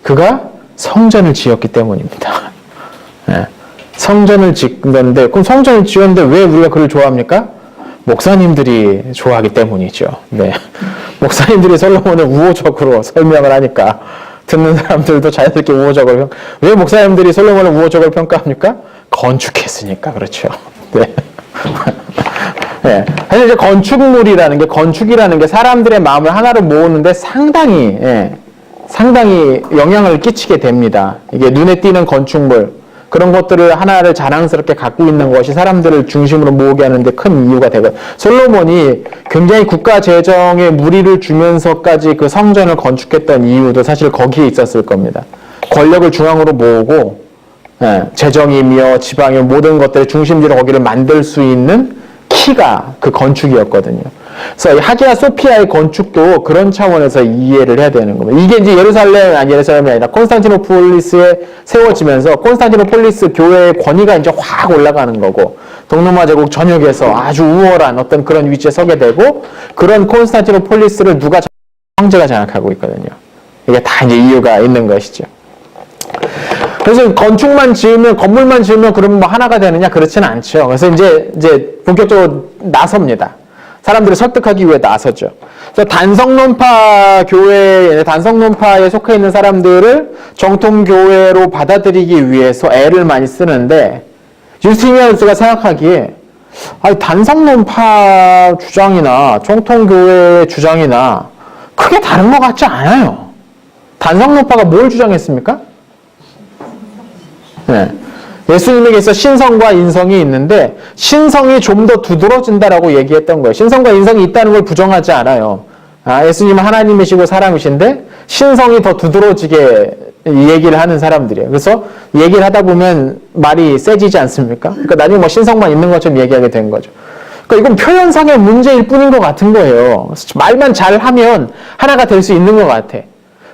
그가 성전을 지었기 때문입니다. 네. 성전을 짓는데, 그럼 성전을 지었는데 왜 우리가 그를 좋아합니까? 목사님들이 좋아하기 때문이죠. 네. 목사님들이 솔로몬을 우호적으로 설명을 하니까 듣는 사람들도 자연스럽게 우호적으로 왜 목사님들이 솔로몬을 우호적으로 평가합니까? 건축했으니까 그렇죠. 네. 네. 사실 이제 건축이라는 게 사람들의 마음을 하나로 모으는데 상당히 영향을 끼치게 됩니다. 이게 눈에 띄는 건축물 그런 것들을 하나를 자랑스럽게 갖고 있는 것이 사람들을 중심으로 모으게 하는데 큰 이유가 되고 솔로몬이 굉장히 국가 재정에 무리를 주면서까지 그 성전을 건축했던 이유도 사실 거기에 있었을 겁니다. 권력을 중앙으로 모으고 재정이며 지방의 모든 것들의 중심지로 거기를 만들 수 있는 키가 그 건축이었거든요. 그래서 하기야 소피아의 건축도 그런 차원에서 이해를 해야 되는 겁니다. 이게 이제 예루살렘이 아니라 콘스탄티노폴리스에 세워지면서 콘스탄티노폴리스 교회의 권위가 이제 확 올라가는 거고 동로마 제국 전역에서 아주 우월한 어떤 그런 위치에 서게 되고 그런 콘스탄티노폴리스를 황제가 장악하고 있거든요. 이게 다 이제 이유가 있는 것이죠. 그래서 건물만 지으면 그러면 뭐 하나가 되느냐? 그렇지는 않죠. 그래서 이제 본격적으로 나섭니다. 사람들을 설득하기 위해 나섰죠. 그래서 단성론파에 속해 있는 사람들을 정통교회로 받아들이기 위해서 애를 많이 쓰는데, 유스티니아누스가 생각하기에, 단성론파 주장이나 정통교회의 주장이나 크게 다른 것 같지 않아요. 단성론파가 뭘 주장했습니까? 네. 예수님에게 있어 신성과 인성이 있는데 신성이 좀 더 두드러진다라고 얘기했던 거예요. 신성과 인성이 있다는 걸 부정하지 않아요. 예수님은 하나님이시고 사람이신데 신성이 더 두드러지게 얘기를 하는 사람들이에요. 그래서 얘기를 하다 보면 말이 세지지 않습니까? 그러니까 나중에 뭐 신성만 있는 것처럼 얘기하게 된 거죠. 그러니까 이건 표현상의 문제일 뿐인 것 같은 거예요. 말만 잘하면 하나가 될 수 있는 것 같아.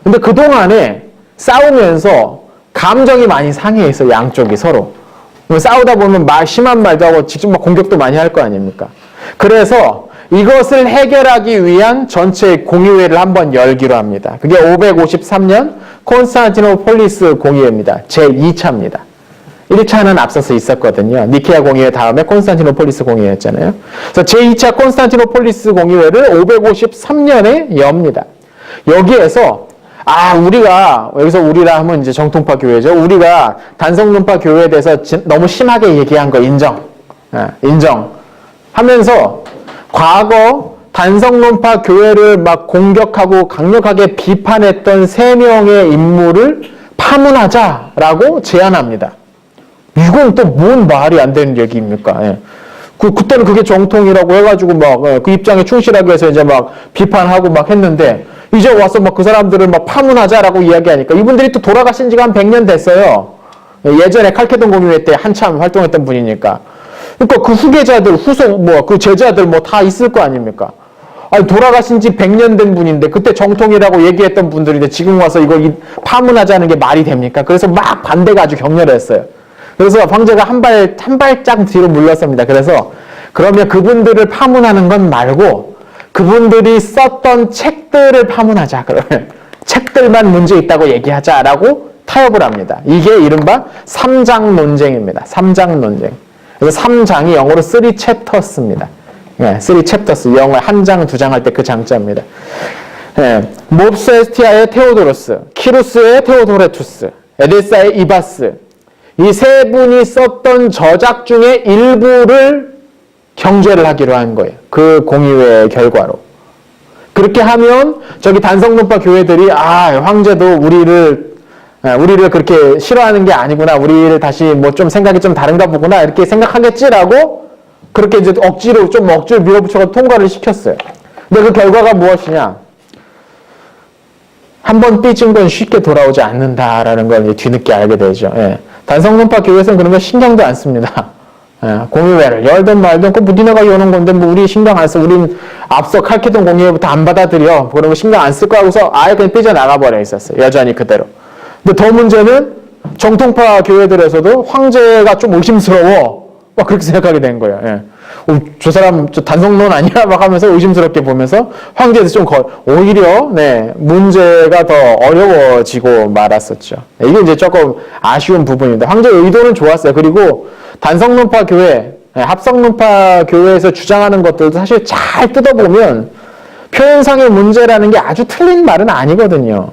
근데 그동안에 싸우면서 감정이 많이 상해 있어, 양쪽이 서로. 싸우다 보면 심한 말도 하고 직접 막 공격도 많이 할 거 아닙니까? 그래서 이것을 해결하기 위한 전체 공의회를 한번 열기로 합니다. 그게 553년 콘스탄티노폴리스 공의회입니다. 제2차입니다. 1차는 앞서서 있었거든요. 니케아 공의회 다음에 콘스탄티노폴리스 공의회였잖아요. 그래서 제2차 콘스탄티노폴리스 공의회를 553년에 엽니다. 여기에서 여기서 우리라 하면 이제 정통파 교회죠. 우리가 단성론파 교회에 대해서 너무 심하게 얘기한 거 인정하면서 과거 단성론파 교회를 막 공격하고 강력하게 비판했던 3명의 인물을 파문하자라고 제안합니다. 이건 또 뭔 말이 안 되는 얘기입니까? 그때는 그게 정통이라고 해가지고 그 입장에 충실하기 위해서 이제 막 비판하고 막 했는데 이제 와서 막 그 사람들을 막 파문하자라고 이야기하니까 이분들이 또 돌아가신 지가 한 100년 됐어요. 예전에 칼케돈 공의회 때 한참 활동했던 분이니까. 그러니까 그 후계자들, 그 제자들 다 있을 거 아닙니까? 돌아가신 지 100년 된 분인데 그때 정통이라고 얘기했던 분들인데 지금 와서 이걸 파문하자는 게 말이 됩니까? 그래서 막 반대가 아주 격렬했어요. 그래서 황제가 한 발짝 뒤로 물렀습니다. 그래서 그러면 그분들을 파문하는 건 말고 그분들이 썼던 책들을 파문하자. 그러면 책들만 문제 있다고 얘기하자라고 타협을 합니다. 이게 이른바 3장 논쟁입니다. 3장 논쟁. 그래서 3장이 영어로 3 chapters입니다. 3 chapters. 영어에 한 장, 두 장 할 때 그 장자입니다. 몹스에스티아의 테오도로스, 키루스의 테오도레투스, 에데사의 이바스. 이 세 분이 썼던 저작 중에 일부를 경제를 하기로 한 거예요. 그 공의회의 결과로. 그렇게 하면 저기 단성론파 교회들이 황제도 우리를 그렇게 싫어하는 게 아니구나. 우리를 다시 좀 생각이 좀 다른가 보구나. 이렇게 생각하겠지라고 그렇게 이제 억지로 밀어붙여서 통과를 시켰어요. 근데 그 결과가 무엇이냐? 한 번 삐진 건 쉽게 돌아오지 않는다라는 걸 이제 뒤늦게 알게 되죠. 단성론파 교회에서는 그런 거 신경도 안 씁니다. 공의회를 열든 말든 니네가 여는 건데 우리 신경 안 써. 우린 앞서 칼케돈 공의회부터 안 받아들여. 그런 거 신경 안 쓸 거 하고서 아예 그냥 삐져나가버려 있었어요. 여전히 그대로. 근데 더 문제는 정통파 교회들에서도 황제가 좀 의심스러워. 막 그렇게 생각하게 된 거예요. 저 사람 단성론 아니야? 막 하면서 의심스럽게 보면서 황제에서 좀 오히려 문제가 더 어려워지고 말았었죠. 이게 이제 조금 아쉬운 부분입니다. 황제의 의도는 좋았어요. 그리고 단성론파 교회 합성론파 교회에서 주장하는 것들도 사실 잘 뜯어보면 표현상의 문제라는 게 아주 틀린 말은 아니거든요.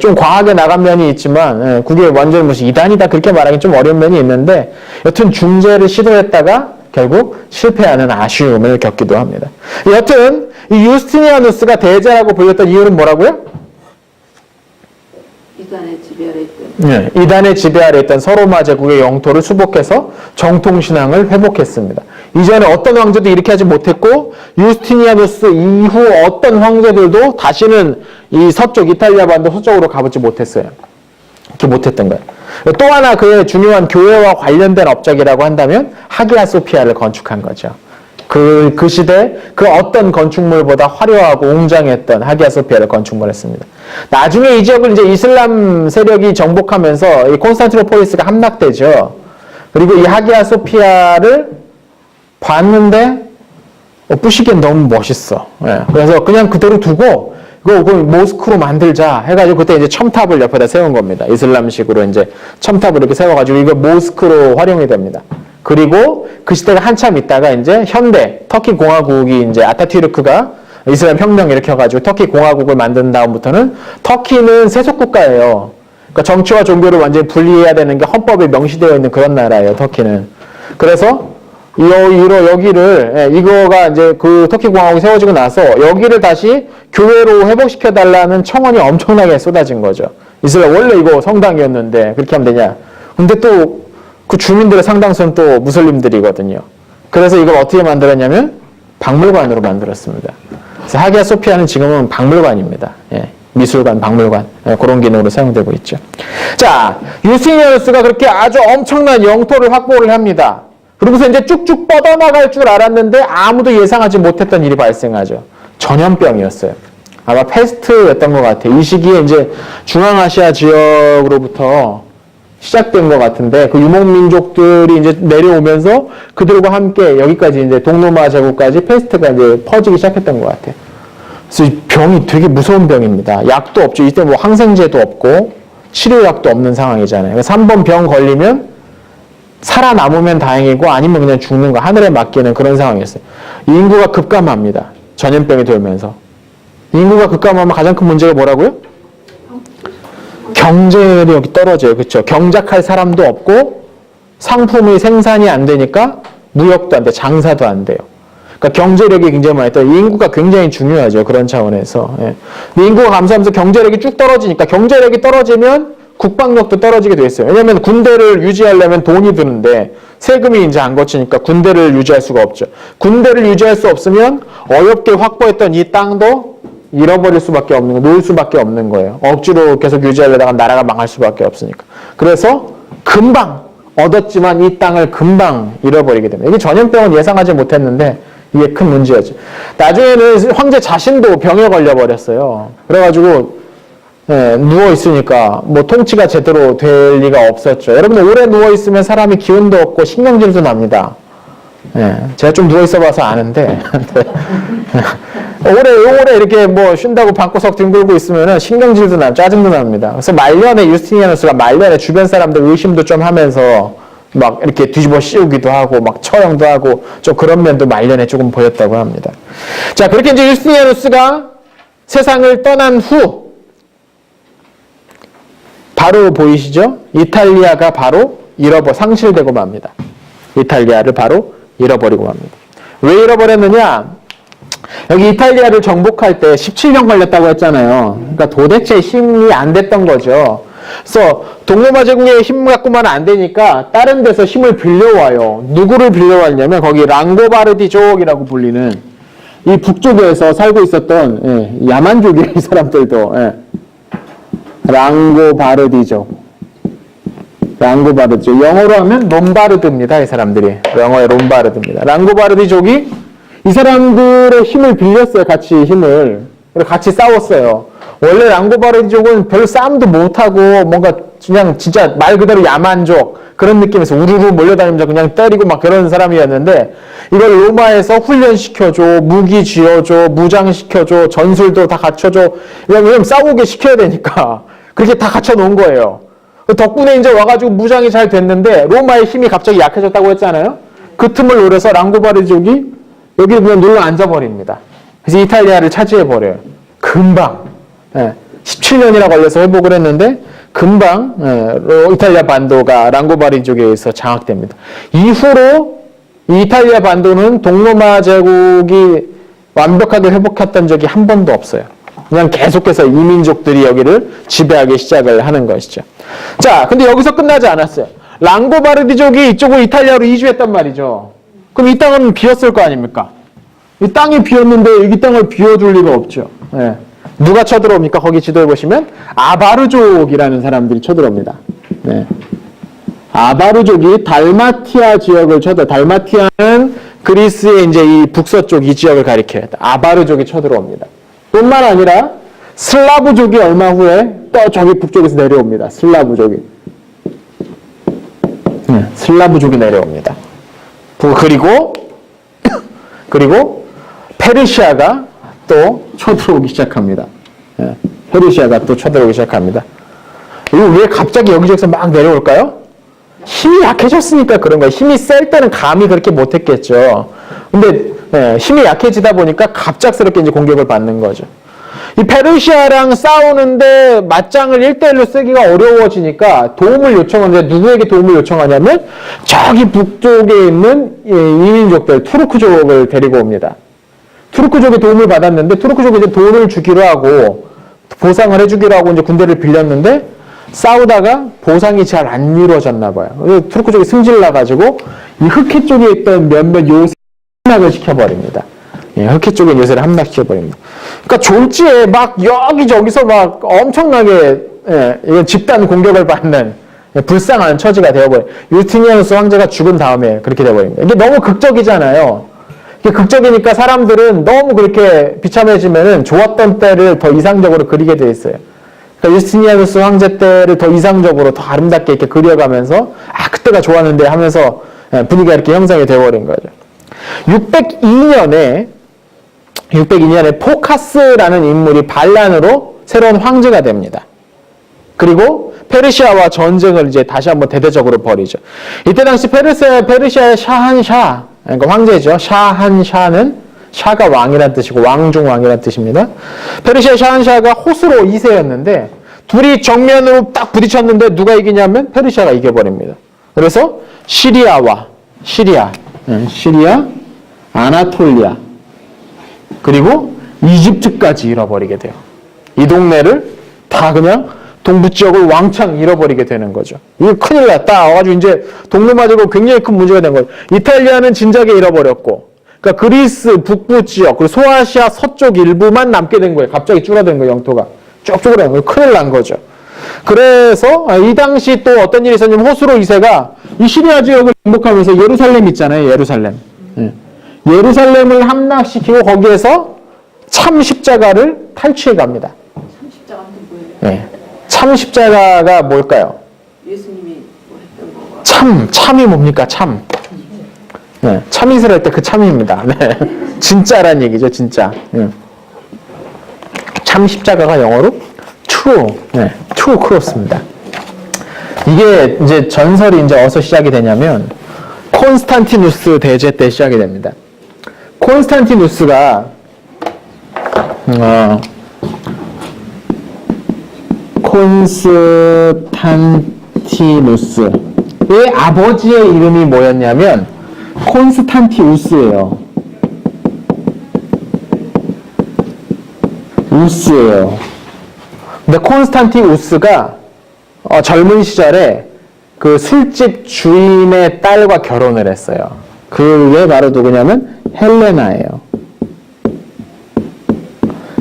좀 과하게 나간 면이 있지만 그게 완전 무슨 이단이다 그렇게 말하기 좀 어려운 면이 있는데 여튼 중재를 시도했다가 결국 실패하는 아쉬움을 겪기도 합니다. 여튼 이 유스티니아누스가 대제라고 불렸던 이유는 뭐라고요? 이단의 지배 아래 있던 이단의 지배 아래 있던 서로마 제국의 영토를 수복해서 정통신앙을 회복했습니다. 이전에 어떤 황제도 이렇게 하지 못했고 유스티니아누스 이후 어떤 황제들도 다시는 이 서쪽 이탈리아 반도 서쪽으로 가보지 못했어요. 이렇게 못했던 거예요. 또 하나 그의 중요한 교회와 관련된 업적이라고 한다면 하기야 소피아를 건축한 거죠. 그 시대 그 어떤 건축물보다 화려하고 웅장했던 하기야 소피아를 건축을 했습니다. 나중에 이 지역을 이제 이슬람 세력이 정복하면서 이 콘스탄티노폴리스가 함락되죠. 그리고 이 하기야 소피아를 봤는데 부시기엔 너무 멋있어. 그래서 그냥 그대로 두고 이거 모스크로 만들자 해가지고 그때 이제 첨탑을 옆에다 세운 겁니다. 이슬람식으로 이제 첨탑을 이렇게 세워가지고 이거 모스크로 활용이 됩니다. 그리고 그 시대가 한참 있다가 이제 현대 터키 공화국이 이제 아타튀르크가 이슬람 혁명 일으켜가지고 터키 공화국을 만든 다음부터는 터키는 세속 국가예요. 그러니까 정치와 종교를 완전히 분리해야 되는 게 헌법에 명시되어 있는 그런 나라예요. 터키는. 그래서 여기를 이거가 이제 그 터키 공화국이 세워지고 나서 여기를 다시 교회로 회복시켜 달라는 청원이 엄청나게 쏟아진 거죠. 이슬람 원래 이거 성당이었는데 그렇게 하면 되냐? 근데 또 그 주민들의 상당수는 또 무슬림들이거든요. 그래서 이걸 어떻게 만들었냐면 박물관으로 만들었습니다. 그래서 하기야 소피아는 지금은 박물관입니다. 미술관, 박물관 그런 기능으로 사용되고 있죠. 자, 유스티니아누스가 그렇게 아주 엄청난 영토를 확보를 합니다. 그러고서 이제 쭉쭉 뻗어나갈 줄 알았는데 아무도 예상하지 못했던 일이 발생하죠. 전염병이었어요. 아마 페스트였던 것 같아요. 이 시기에 이제 중앙아시아 지역으로부터 시작된 것 같은데 그 유목민족들이 이제 내려오면서 그들과 함께 여기까지 이제 동로마 제국까지 페스트가 이제 퍼지기 시작했던 것 같아요. 그래서 이 병이 되게 무서운 병입니다. 약도 없죠. 이때 뭐 항생제도 없고 치료약도 없는 상황이잖아요. 그래서 한 번 병 걸리면 살아남으면 다행이고 아니면 그냥 죽는 거 하늘에 맡기는 그런 상황이었어요. 인구가 급감합니다. 전염병이 돌면서. 인구가 급감하면 가장 큰 문제가 뭐라고요? 경제력이 떨어져요. 그렇죠? 경작할 사람도 없고 상품의 생산이 안 되니까 무역도 안 돼, 장사도 안 돼요. 그러니까 경제력이 굉장히 많이 떨어져요. 인구가 굉장히 중요하죠. 그런 차원에서. 인구가 감소하면서 경제력이 쭉 떨어지니까 경제력이 떨어지면 국방력도 떨어지게 돼 있어요. 왜냐하면 군대를 유지하려면 돈이 드는데 세금이 이제 안 거치니까 군대를 유지할 수가 없죠. 군대를 유지할 수 없으면 어렵게 확보했던 이 땅도 잃어버릴 수밖에 없는 거, 놓을 수밖에 없는 거예요. 억지로 계속 유지하려다가 나라가 망할 수밖에 없으니까. 그래서 금방 얻었지만 이 땅을 금방 잃어버리게 됩니다. 이게 전염병은 예상하지 못했는데 이게 큰 문제였죠. 나중에는 황제 자신도 병에 걸려버렸어요. 그래가지고 누워있으니까 뭐 통치가 제대로 될 리가 없었죠. 여러분 오래 누워있으면 사람이 기운도 없고 신경질도 납니다. 제가 좀 누워있어 봐서 아는데 오래 이렇게 뭐 쉰다고 방구석 뒹굴고 있으면 신경질도 나고 짜증도 납니다. 그래서 말년에 유스티니아누스가 말년에 주변 사람들 의심도 좀 하면서 막 이렇게 뒤집어 씌우기도 하고 막 처형도 하고 좀 그런 면도 말년에 조금 보였다고 합니다. 자, 그렇게 이제 유스티니아누스가 세상을 떠난 후 바로 보이시죠? 이탈리아가 바로 상실되고 맙니다. 이탈리아를 바로 잃어버리고 맙니다. 왜 잃어버렸느냐? 여기 이탈리아를 정복할 때 17년 걸렸다고 했잖아요. 그러니까 도대체 힘이 안 됐던 거죠. 그래서 동로마 제국의 힘 갖고만 안 되니까 다른 데서 힘을 빌려와요. 누구를 빌려왔냐면 거기 랑고바르디족이라고 불리는 이 북쪽에서 살고 있었던 야만족이에요. 이 사람들도. 랑고바르디족. 영어로 하면 롬바르드입니다. 이 사람들이. 영어의 롬바르드입니다. 랑고바르디족이 이 사람들의 힘을 빌렸어요. 같이 힘을. 그리고 같이 싸웠어요. 원래 랑고바르디족은 별로 싸움도 못하고 뭔가 그냥 진짜 말 그대로 야만족 그런 느낌에서 우르르 몰려다니면서 그냥 때리고 막 그런 사람이었는데 이걸 로마에서 훈련시켜줘, 무기 쥐어줘, 무장시켜줘, 전술도 다 갖춰줘. 왜냐면 싸우게 시켜야 되니까 그렇게 다 갖춰놓은 거예요. 덕분에 이제 와가지고 무장이 잘 됐는데 로마의 힘이 갑자기 약해졌다고 했잖아요. 그 틈을 노려서 랑고바르디족이 여기 그냥 눌러 앉아버립니다. 그래서 이탈리아를 차지해버려요. 금방. 17년이나 걸려서 회복을 했는데 금방 이탈리아 반도가 랑고바르디족에 의해서 장악됩니다. 이후로 이 이탈리아 반도는 동로마 제국이 완벽하게 회복했던 적이 한 번도 없어요. 그냥 계속해서 이민족들이 여기를 지배하기 시작을 하는 것이죠. 자, 근데 여기서 끝나지 않았어요. 랑고바르디족이 이쪽으로 이탈리아로 이주했단 말이죠. 그럼 이 땅은 비었을 거 아닙니까? 이 땅이 비었는데 이 땅을 비워줄 리가 없죠. 네. 누가 쳐들어옵니까? 거기 지도에 보시면 아바르족이라는 사람들이 쳐들어옵니다. 네. 아바르족이 달마티아 지역을 달마티아는 그리스의 이제 이 북서쪽 이 지역을 가리켜요. 아바르족이 쳐들어옵니다. 뿐만 아니라 슬라브족이 얼마 후에 또 저기 북쪽에서 내려옵니다. 슬라브족이. 네, 슬라브족이 내려옵니다. 그리고 페르시아가 또 쳐들어오기 시작합니다. 네, 페르시아가 또 쳐들어오기 시작합니다. 이거 왜 갑자기 여기저기서 막 내려올까요? 힘이 약해졌으니까 그런 거예요. 힘이 셀 때는 감히 그렇게 못했겠죠. 근데 힘이 약해지다 보니까 갑작스럽게 이제 공격을 받는 거죠. 이 페르시아랑 싸우는데 맞짱을 1대1로 쓰기가 어려워지니까 도움을 요청하는데 누구에게 도움을 요청하냐면 저기 북쪽에 있는 이민족들 투르크족을 데리고 옵니다. 투르크족의 도움을 받았는데 투르크족이 이제 돈을 주기로 하고 보상을 해주기로 하고 이제 군대를 빌렸는데 싸우다가 보상이 잘 안 이루어졌나 봐요. 투르크족이 승질 나가지고 이 흑해 쪽에 있던 몇몇 요새를 함락을 시켜버립니다. 흑해 쪽에 요새를 함락시켜버립니다. 그러니까 졸지에 막 여기저기서 막 엄청나게 이건 집단 공격을 받는 불쌍한 처지가 되어버려요. 유스티니아누스 황제가 죽은 다음에 그렇게 되어버립니다. 이게 너무 극적이잖아요. 이게 극적이니까 사람들은 너무 그렇게 비참해지면은 좋았던 때를 더 이상적으로 그리게 돼 있어요. 그러니까 유스티니아누스 황제 때를 더 이상적으로 더 아름답게 이렇게 그려가면서 그때가 좋았는데 하면서 분위기가 이렇게 형성이 되어버린 거죠. 602년에 포카스라는 인물이 반란으로 새로운 황제가 됩니다. 그리고 페르시아와 전쟁을 이제 다시 한번 대대적으로 벌이죠. 이때 당시 페르시아의 샤한샤, 그러니까 황제죠. 샤한샤는 샤가 왕이란 뜻이고 왕중왕이란 뜻입니다. 페르시아 샤한샤가 호스로 2세였는데 둘이 정면으로 딱 부딪혔는데 누가 이기냐면 페르시아가 이겨버립니다. 그래서 시리아, 아나톨리아, 그리고 이집트까지 잃어버리게 돼요. 이 동네를 다 그냥 동부 지역을 왕창 잃어버리게 되는 거죠. 이거 큰일 났다. 와가지고 이제 동로마 제국 굉장히 큰 문제가 된 거예요. 이탈리아는 진작에 잃어버렸고, 그러니까 그리스 북부 지역, 그리고 소아시아 서쪽 일부만 남게 된 거예요. 갑자기 줄어든 거예요, 영토가. 쭉 줄어든 거예요. 큰일 난 거죠. 그래서 이 당시 또 어떤 일이 있었냐면 호스로 2세가 이 시리아 지역을 정복하면서 예루살렘 있잖아요. 예루살렘을 함락시키고 거기에서 참 십자가를 탈취해 갑니다. 참 십자가는 뭐예요? 참 십자가가 뭘까요? 예수님이 뭐 했던 거가. 참이 뭡니까? 참. 참이슬 할 때 그 참입니다. 진짜란 얘기죠, 진짜. 참 십자가가 영어로 true cross입니다. 이게 이제 전설이 이제 어디서 시작이 되냐면 콘스탄티누스 대제 때 시작이 됩니다. 콘스탄티누스가 콘스탄티누스의 아버지의 이름이 뭐였냐면 콘스탄티우스예요. 근데 콘스탄티우스가 젊은 시절에 그 술집 주인의 딸과 결혼을 했어요. 그게 바로 누구냐면 헬레나예요.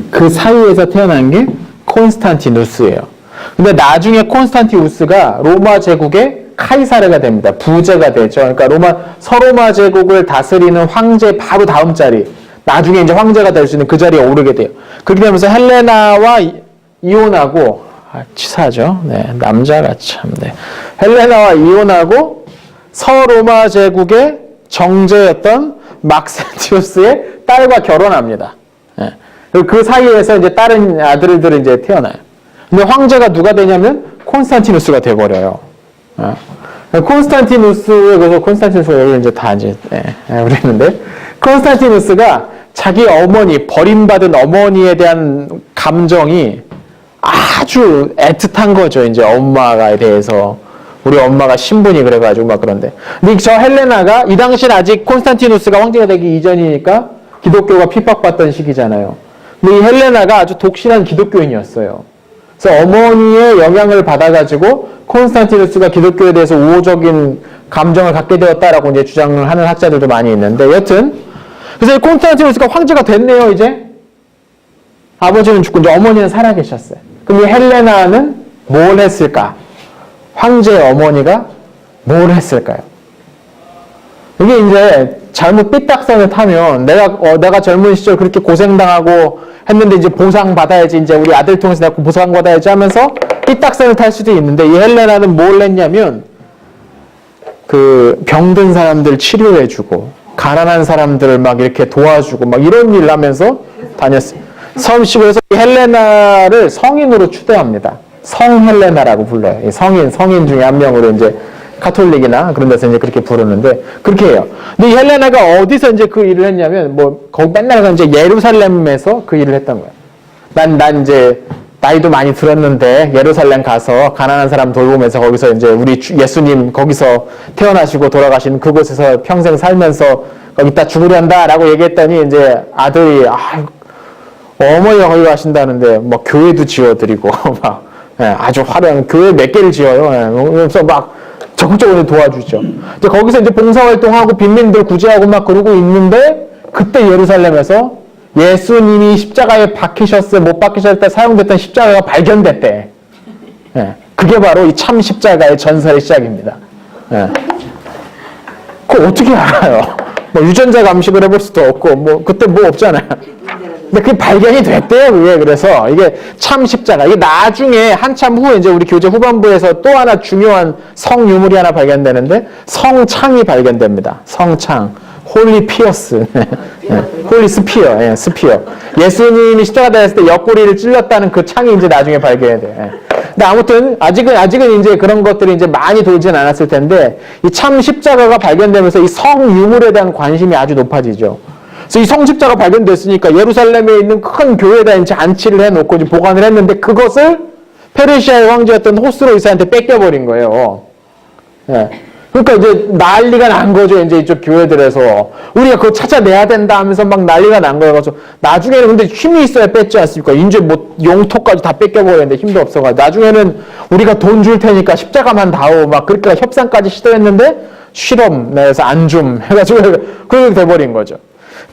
그 사이에서 태어난 게 콘스탄티누스예요. 근데 나중에 콘스탄티우스가 로마 제국의 카이사르가 됩니다. 부제가 되죠. 그러니까 서로마 제국을 다스리는 황제 바로 다음 자리, 나중에 이제 황제가 될 수 있는 그 자리에 오르게 돼요. 그렇게 되면서 헬레나와 이혼하고, 치사하죠. 남자가 참. 헬레나와 이혼하고 서로마 제국의 정제였던 막센티우스의 딸과 결혼합니다. 그리고 그 사이에서 이제 다른 아들들이 이제 태어나요. 근데 황제가 누가 되냐면 콘스탄티누스가 돼버려요. 콘스탄티누스에 그래서 콘스탄티누스가 여기 이제 다 이제 그랬는데 콘스탄티누스가 자기 어머니 버림받은 어머니에 대한 감정이 아주 애틋한 거죠. 이제 엄마에 대해서 우리 엄마가 신분이 그래가지고 막 그런데 근데 저 헬레나가 이 당시는 아직 콘스탄티누스가 황제가 되기 이전이니까 기독교가 핍박받던 시기잖아요. 근데 이 헬레나가 아주 독실한 기독교인이었어요. 그래서 어머니의 영향을 받아가지고 콘스탄티누스가 기독교에 대해서 우호적인 감정을 갖게 되었다라고 이제 주장을 하는 학자들도 많이 있는데 여튼 그래서 콘스탄티누스가 황제가 됐네요. 이제 아버지는 죽고 이제 어머니는 살아계셨어요. 그럼 이 헬레나는 뭘 했을까? 황제의 어머니가 뭘 했을까요? 이게 이제 잘못 삐딱선을 타면 내가 젊은 시절 그렇게 고생당하고 했는데 이제 보상받아야지 이제 우리 아들 통해서 내가 보상받아야지 하면서 삐딱선을 탈 수도 있는데 이 헬레나는 뭘 했냐면 그 병든 사람들 치료해주고 가난한 사람들을 막 이렇게 도와주고 막 이런 일을 하면서 다녔어요. 그래서 이 헬레나를 성인으로 추대합니다. 성 헬레나라고 불러요. 이 성인 중에 한 명으로 이제 카톨릭이나 그런 데서 이제 그렇게 부르는데 그렇게 해요. 근데 이 헬레나가 어디서 이제 그 일을 했냐면 뭐 거기 맨날 이제 예루살렘에서 그 일을 했던 거예요. 난 이제 나이도 많이 들었는데 예루살렘 가서 가난한 사람 돌보면서 거기서 이제 우리 예수님 거기서 태어나시고 돌아가신 그곳에서 평생 살면서 거기다 죽으련다라고 얘기했더니 이제 아들이 어머니가 거기 가신다는데 막 교회도 지어드리고 막 아주 화려한 교회 몇 개를 지어요. 그래서 막 적극적으로 도와주죠. 이제 거기서 이제 봉사활동하고 빈민들 구제하고 막 그러고 있는데 그때 예루살렘에서 예수님이 십자가에 못 박히셨을 때 사용됐던 십자가가 발견됐대. 그게 바로 이 참 십자가의 전설의 시작입니다. 그거 어떻게 알아요? 뭐 유전자 감식을 해볼 수도 없고 뭐 그때 뭐 없잖아요. 근데 그게 발견이 됐대요, 그게. 그래서 이게 참 십자가. 이게 나중에 한참 후에 이제 우리 교재 후반부에서 또 하나 중요한 성 유물이 하나 발견되는데 성창이 발견됩니다. 성창. 홀리 피어스. 홀리 스피어. 스피어. 예수님이 십자가 달렸을 때 옆구리를 찔렀다는 그 창이 이제 나중에 발견이 돼요. 근데 아무튼 아직은 이제 그런 것들이 이제 많이 돌진 않았을 텐데 이 참 십자가가 발견되면서 이 성 유물에 대한 관심이 아주 높아지죠. 그래서 이 성십자가 발견됐으니까 예루살렘에 있는 큰 교회에다 이제 안치를 해놓고 이제 보관을 했는데 그것을 페르시아의 황제였던 호스로 이사한테 뺏겨버린 거예요. 그러니까 이제 난리가 난 거죠. 이제 이쪽 교회들에서 우리가 그거 찾아내야 된다 하면서 막 난리가 난 거예요. 그래서 나중에는 근데 힘이 있어야 뺐지 않습니까? 이제 뭐 용토까지 다 뺏겨버렸는데 힘도 없어가지고 나중에는 우리가 돈 줄 테니까 십자가만 다오 막 그렇게 협상까지 시도했는데 실험 내에서 안 줌 해가지고 그렇게 돼버린 거죠.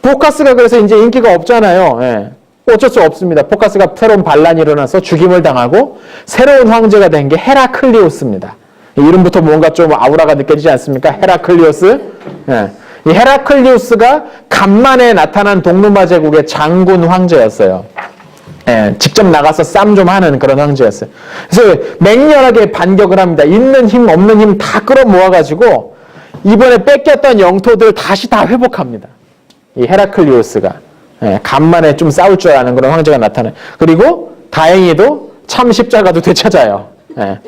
포카스가 그래서 이제 인기가 없잖아요. 어쩔 수 없습니다. 포카스가 새로운 반란이 일어나서 죽임을 당하고 새로운 황제가 된 게 헤라클리오스입니다. 이름부터 뭔가 좀 아우라가 느껴지지 않습니까? 헤라클리오스. 이 헤라클리오스가 간만에 나타난 동로마 제국의 장군 황제였어요. 직접 나가서 싸움 좀 하는 그런 황제였어요. 그래서 맹렬하게 반격을 합니다. 있는 힘, 없는 힘 다 끌어모아가지고 이번에 뺏겼던 영토들 다시 다 회복합니다. 이 헤라클리오스가 간만에 좀 싸울 줄 아는 그런 황제가 나타나요. 그리고 다행히도 참 십자가도 되찾아요.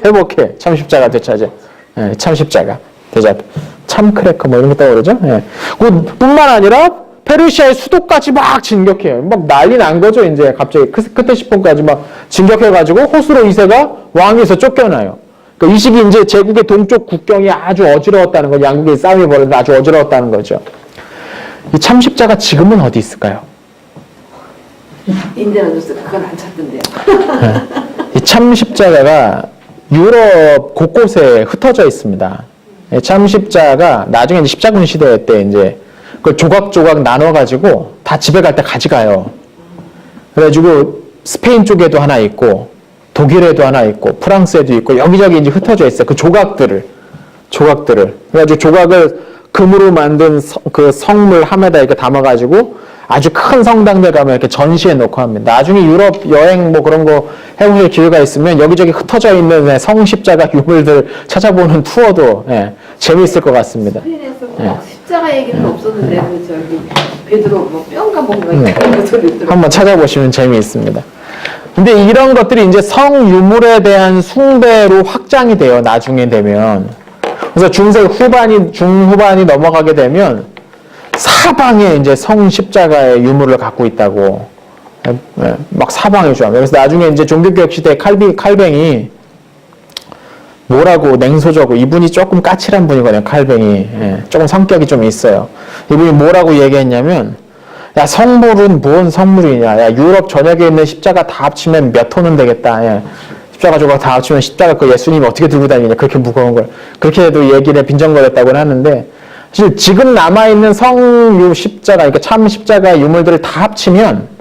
회복해. 참 십자가 되찾아. 참 십자가 되찾아. 참 크래커 뭐 이런 거 떠오르죠. 뿐만 아니라 페르시아의 수도까지 막 진격해요. 막 난리 난 거죠. 이제 갑자기 크테시폰까지 막 진격해가지고 호스로 2세가 왕위에서 쫓겨나요. 그러니까 이 시기 이제 제국의 동쪽 국경이 아주 어지러웠다는 거, 양국의 싸움이 벌어졌는데 아주 어지러웠다는 거죠. 이 참 십자가 지금은 어디 있을까요? 인디아나 존스 그건 안 찾던데요. 이 참 십자가가 유럽 곳곳에 흩어져 있습니다. 참 십자가 나중에 이제 십자군 시대 때 이제 그걸 조각조각 나눠가지고 다 집에 갈 때 가져가요. 그래가지고 스페인 쪽에도 하나 있고 독일에도 하나 있고 프랑스에도 있고 여기저기 이제 흩어져 있어요. 그 조각들을. 그래가지고 조각을 금으로 만든 그 성물 함에다 이렇게 담아가지고 아주 큰 성당들 가면 이렇게 전시해 놓고 합니다. 나중에 유럽 여행 뭐 그런 거 해보실 기회가 있으면 여기저기 ht어져 있는 성십자가 유물들 찾아보는 투어도 재미있을 것 같습니다. 스페인에서 십자가 얘기는 없었는데 그 저기 베드로 뭐 뼈가 뭔가 그런 소리 들어. 한번 찾아보시면 재미있습니다. 근데 이런 것들이 이제 성 유물에 대한 숭배로 확장이 돼요. 나중에 되면. 그래서 중후반이 넘어가게 되면 사방에 이제 성 십자가의 유물을 갖고 있다고 막 사방에 줘. 그래서 나중에 이제 종교개혁 시대 칼뱅이 뭐라고 냉소적으로 이분이 조금 까칠한 분이거든요. 칼뱅이 조금 성격이 좀 있어요. 이분이 뭐라고 얘기했냐면 야 성물은 뭔 성물이냐. 야 유럽 전역에 있는 십자가 다 합치면 몇 톤은 되겠다. 십자가 조각 다 합치면 십자가 그 예수님이 어떻게 들고 다니냐. 그렇게 무거운 걸. 그렇게 해도 얘기를 빈정거렸다고 하는데 사실 지금 남아있는 성유 십자가 그러니까 참 십자가의 유물들을 다 합치면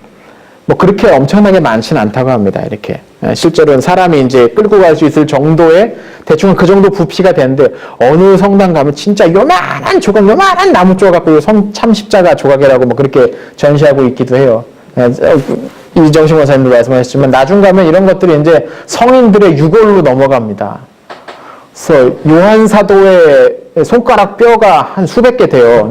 뭐 그렇게 엄청나게 많지는 않다고 합니다. 이렇게 실제로는 사람이 이제 끌고 갈 수 있을 정도의 대충 그 정도 부피가 되는데 어느 성당 가면 진짜 요만한 조각, 요만한 나무 조각 갖고 참 십자가 조각이라고 뭐 그렇게 전시하고 있기도 해요. 이정신 원사님도 말씀하셨지만 나중 가면 이런 것들이 이제 성인들의 유골로 넘어갑니다. 그래서 요한 사도의 손가락 뼈가 한 수백 개 돼요.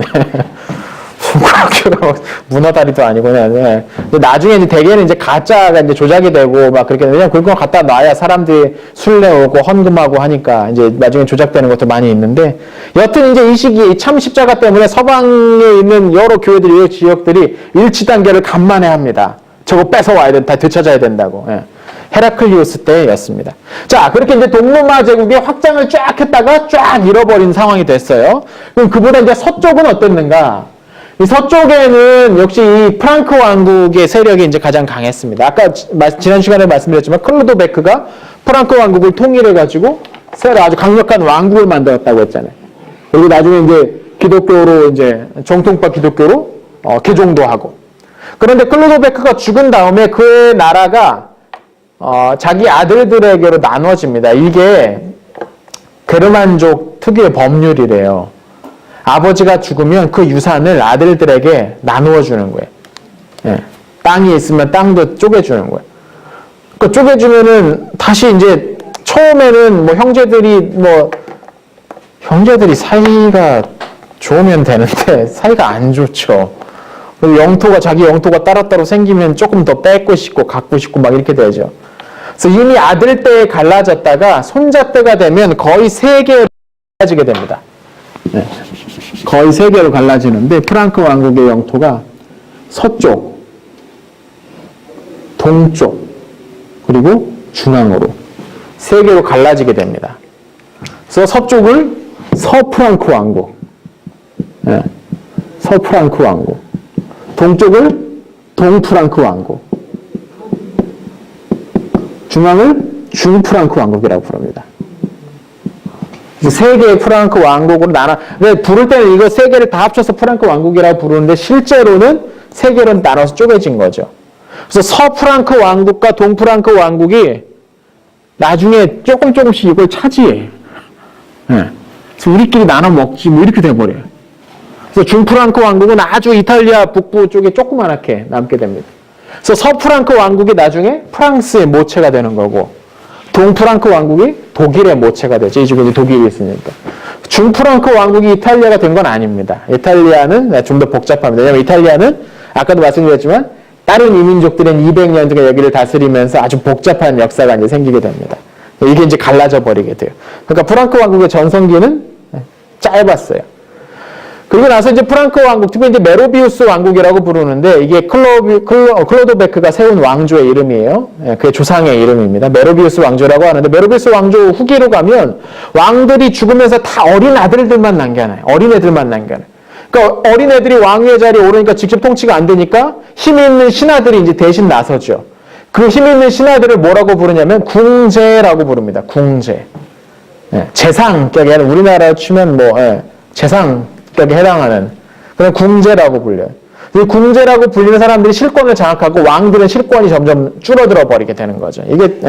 손가락 뼈가 문어다리도 아니고 그냥. 근데 나중에 이제 대개는 이제 가짜가 이제 조작이 되고 막 그렇게 왜냐면 그걸 갖다 놔야 사람들이 순례 오고 헌금하고 하니까 이제 나중에 조작되는 것도 많이 있는데 여튼 이제 이 시기에 참 십자가 때문에 서방에 있는 여러 교회들이 여러 지역들이 일치 단계를 간만에 합니다. 저거 뺏어와야 된다, 되찾아야 된다고. 헤라클리오스 때였습니다. 자, 그렇게 이제 동로마 제국의 확장을 쫙 했다가 쫙 잃어버린 상황이 됐어요. 그럼 그보다 이제 서쪽은 어땠는가? 이 서쪽에는 역시 이 프랑크 왕국의 세력이 이제 가장 강했습니다. 아까 지난 시간에 말씀드렸지만 클로도베크가 프랑크 왕국을 통일해가지고 새로 아주 강력한 왕국을 만들었다고 했잖아요. 그리고 나중에 이제 기독교로 이제 정통파 기독교로 개종도 하고. 그런데 클로도베크가 죽은 다음에 그의 나라가 자기 아들들에게로 나눠집니다. 이게 게르만족 특유의 법률이래요. 아버지가 죽으면 그 유산을 아들들에게 나누어 주는 거예요. 땅이 있으면 땅도 쪼개주는 거예요. 그 쪼개주면은 다시 이제 처음에는 뭐 형제들이 사이가 좋으면 되는데 사이가 안 좋죠. 그리고 자기 영토가 따로따로 생기면 조금 더 뺏고 싶고 갖고 싶고 막 이렇게 되죠. 그래서 이미 아들 때에 갈라졌다가 손자 때가 되면 거의 세 개로 갈라지게 됩니다. 거의 세 개로 갈라지는데 프랑크 왕국의 영토가 서쪽, 동쪽, 그리고 중앙으로 세 개로 갈라지게 됩니다. 그래서 서쪽을 서프랑크 왕국, 서프랑크 왕국, 동쪽을 동프랑크 왕국, 중앙을 중프랑크 왕국이라고 부릅니다. 세 개의 프랑크 왕국으로 부를 때는 이거 세 개를 다 합쳐서 프랑크 왕국이라고 부르는데 실제로는 세 개로 나눠서 쪼개진 거죠. 그래서 서프랑크 왕국과 동프랑크 왕국이 나중에 조금씩 이걸 차지해. 그래서 우리끼리 나눠 먹지 뭐 이렇게 돼버려요. 그래서 중프랑크 왕국은 아주 이탈리아 북부 쪽에 조그맣게 남게 됩니다. 그래서 서프랑크 왕국이 나중에 프랑스의 모체가 되는 거고 동프랑크 왕국이 독일의 모체가 되죠. 이 지금이 독일이 있으니까. 중프랑크 왕국이 이탈리아가 된 건 아닙니다. 이탈리아는 좀 더 복잡합니다. 왜냐하면 이탈리아는 아까도 말씀드렸지만 다른 이민족들은 200년 동안 여기를 다스리면서 아주 복잡한 역사가 이제 생기게 됩니다. 이게 이제 갈라져 버리게 돼요. 그러니까 프랑크 왕국의 전성기는 짧았어요. 그리고 나서 이제 프랑크 왕국, 특히 이제 메로비우스 왕국이라고 부르는데 이게 클로도베크가 세운 왕조의 이름이에요. 그게 조상의 이름입니다. 메로비우스 왕조라고 하는데 메로비우스 왕조 후기로 가면 왕들이 죽으면서 다 어린 아들들만 남겨놔요. 어린애들만 남겨놔요. 그러니까 어린애들이 왕위의 자리에 오르니까 직접 통치가 안 되니까 힘 있는 신하들이 이제 대신 나서죠. 그 힘 있는 신하들을 뭐라고 부르냐면 궁제라고 부릅니다. 궁제. 재상격에 우리나라로 치면 재상격에 해당하는 그런 궁제라고 불려요. 이 궁제라고 불리는 사람들이 실권을 장악하고 왕들은 실권이 점점 줄어들어 버리게 되는 거죠. 이게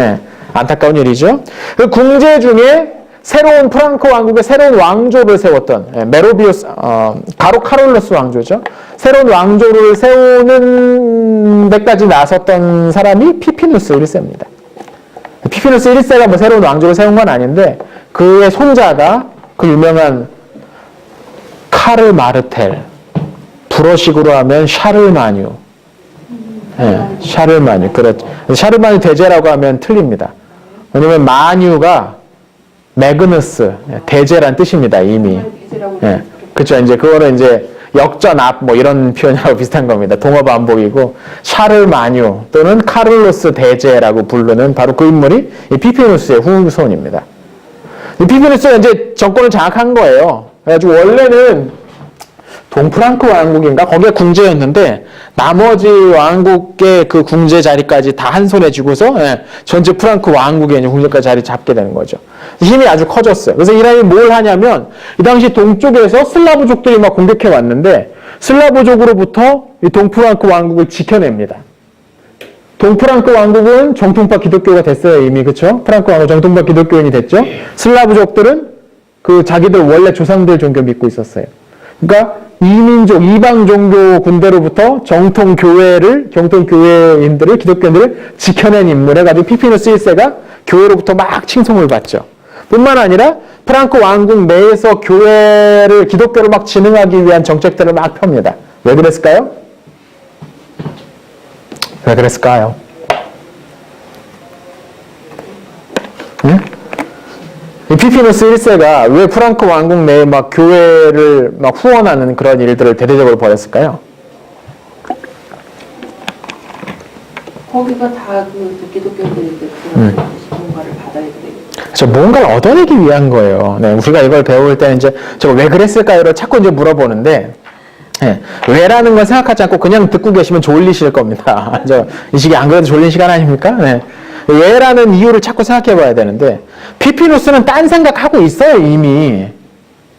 안타까운 일이죠. 그 궁제 중에 새로운 프랑크 왕국의 새로운 왕조를 세웠던 메로비우스, 바로 카롤로스 왕조죠. 새로운 왕조를 세우는 데까지 나섰던 사람이 피피누스 1세입니다. 피피누스 1세가 뭐 새로운 왕조를 세운 건 아닌데 그의 손자가 그 유명한 카르 마르텔, 불어식으로 하면 샤를마뉴. 샤를마뉴. 그렇죠. 샤를마뉴 대제라고 하면 틀립니다. 왜냐면 마뉴가 매그누스, 대제란 뜻입니다, 이미. 예. 그쵸. 이제 그거는 이제 역전 앞 뭐 이런 표현하고 비슷한 겁니다. 동어 반복이고, 샤를마뉴 또는 카를로스 대제라고 부르는 바로 그 인물이 이 피피누스의 후손입니다. 이 피피누스가 이제 정권을 장악한 거예요. 그래가지고 원래는 동프랑크 왕국인가? 거기에 궁제였는데, 나머지 왕국의 그 궁제 자리까지 다 한 손에 쥐고서, 전체 프랑크 왕국의 이제 궁제까지 자리 잡게 되는 거죠. 힘이 아주 커졌어요. 그래서 이란이 뭘 하냐면, 이 당시 동쪽에서 슬라브족들이 막 공격해 왔는데, 슬라브족으로부터 이 동프랑크 왕국을 지켜냅니다. 동프랑크 왕국은 정통파 기독교가 됐어요, 이미. 그쵸? 프랑크 왕국 정통파 기독교인이 됐죠? 슬라브족들은 그 자기들 원래 조상들 종교 믿고 있었어요. 그러니까 이민족, 이방 종교 군대로부터 정통 교회인들을, 기독교인들을 지켜낸 인물 해가지고 피피누스 1세가 교회로부터 막 칭송을 받죠. 뿐만 아니라 프랑크 왕국 내에서 기독교를 막 진흥하기 위한 정책들을 막 펴니다. 왜 그랬을까요? 왜 그랬을까요? 응? 이 피피누스 1세가 왜 프랑크 왕국 내에 막 교회를 막 후원하는 그런 일들을 대대적으로 벌였을까요? 거기가 다 그 기독교인들인데 뭔가를 받아야 돼. 그렇죠. 뭔가를 얻어내기 위한 거예요. 네, 우리가 이걸 배울 때는 이제 저거 왜 그랬을까요를 자꾸 이제 물어보는데, 네, 왜라는 걸 생각하지 않고 그냥 듣고 계시면 졸리실 겁니다. 이 시기 안 그래도 졸린 시간 아닙니까? 네. 왜라는 이유를 자꾸 생각해 봐야 되는데, 피피누스는 딴 생각하고 있어요, 이미.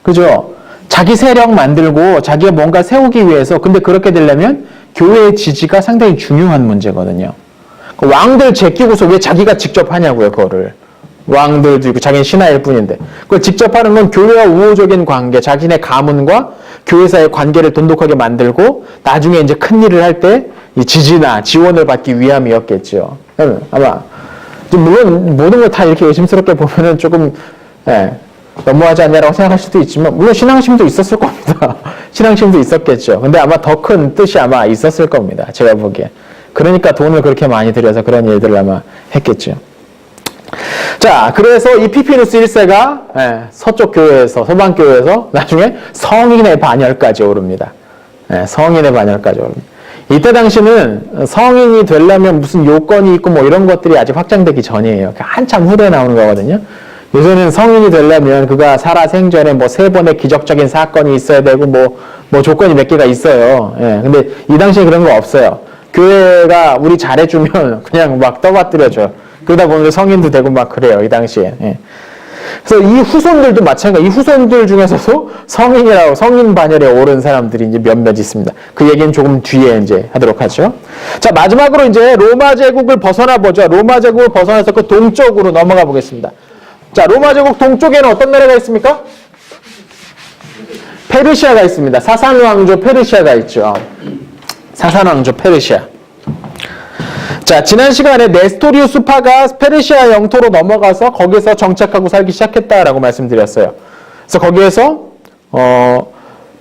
그죠? 자기 세력 만들고 자기가 뭔가 세우기 위해서. 근데 그렇게 되려면 교회의 지지가 상당히 중요한 문제거든요. 왕들 제끼고서 왜 자기가 직접 하냐고요, 그거를. 왕들도 있고 자기는 신하일 뿐인데. 그걸 직접 하는 건 교회와 우호적인 관계, 자신의 가문과 교회사의 관계를 돈독하게 만들고 나중에 이제 큰 일을 할 때 이 지지나 지원을 받기 위함이었겠죠. 아마 물론 모든 걸 다 이렇게 의심스럽게 보면은 조금 너무하지 않냐라고 생각할 수도 있지만, 물론 신앙심도 있었을 겁니다. 신앙심도 있었겠죠. 근데 아마 더 큰 뜻이 아마 있었을 겁니다. 제가 보기에. 그러니까 돈을 그렇게 많이 들여서 그런 일들을 아마 했겠죠. 자, 그래서 이 피피누스 1세가 서쪽 교회에서, 서방 교회에서 나중에 성인의 반열까지 오릅니다. 성인의 반열까지 오릅니다. 이때 당시는 성인이 되려면 무슨 요건이 있고 뭐 이런 것들이 아직 확장되기 전이에요. 한참 후대에 나오는 거거든요. 요새는 성인이 되려면 그가 살아생전에 뭐 3번의 기적적인 사건이 있어야 되고 뭐 조건이 몇 개가 있어요. 근데 이 당시에 그런 거 없어요. 교회가 우리 잘해주면 그냥 막 떠받들여줘. 그러다 보면 성인도 되고 막 그래요, 이 당시에. 그래서 이 후손들도 마찬가지. 이 후손들 중에서도 성인 반열에 오른 사람들이 이제 몇몇 있습니다. 그 얘기는 조금 뒤에 이제 하도록 하죠. 자, 마지막으로 이제 로마 제국을 벗어나 보죠. 로마 제국을 벗어나서 그 동쪽으로 넘어가 보겠습니다. 자, 로마 제국 동쪽에는 어떤 나라가 있습니까? 페르시아가 있습니다. 사산 왕조 페르시아가 있죠. 사산 왕조 페르시아. 자, 지난 시간에 네스토리우스파가 페르시아 영토로 넘어가서 거기서 정착하고 살기 시작했다라고 말씀드렸어요. 그래서 거기에서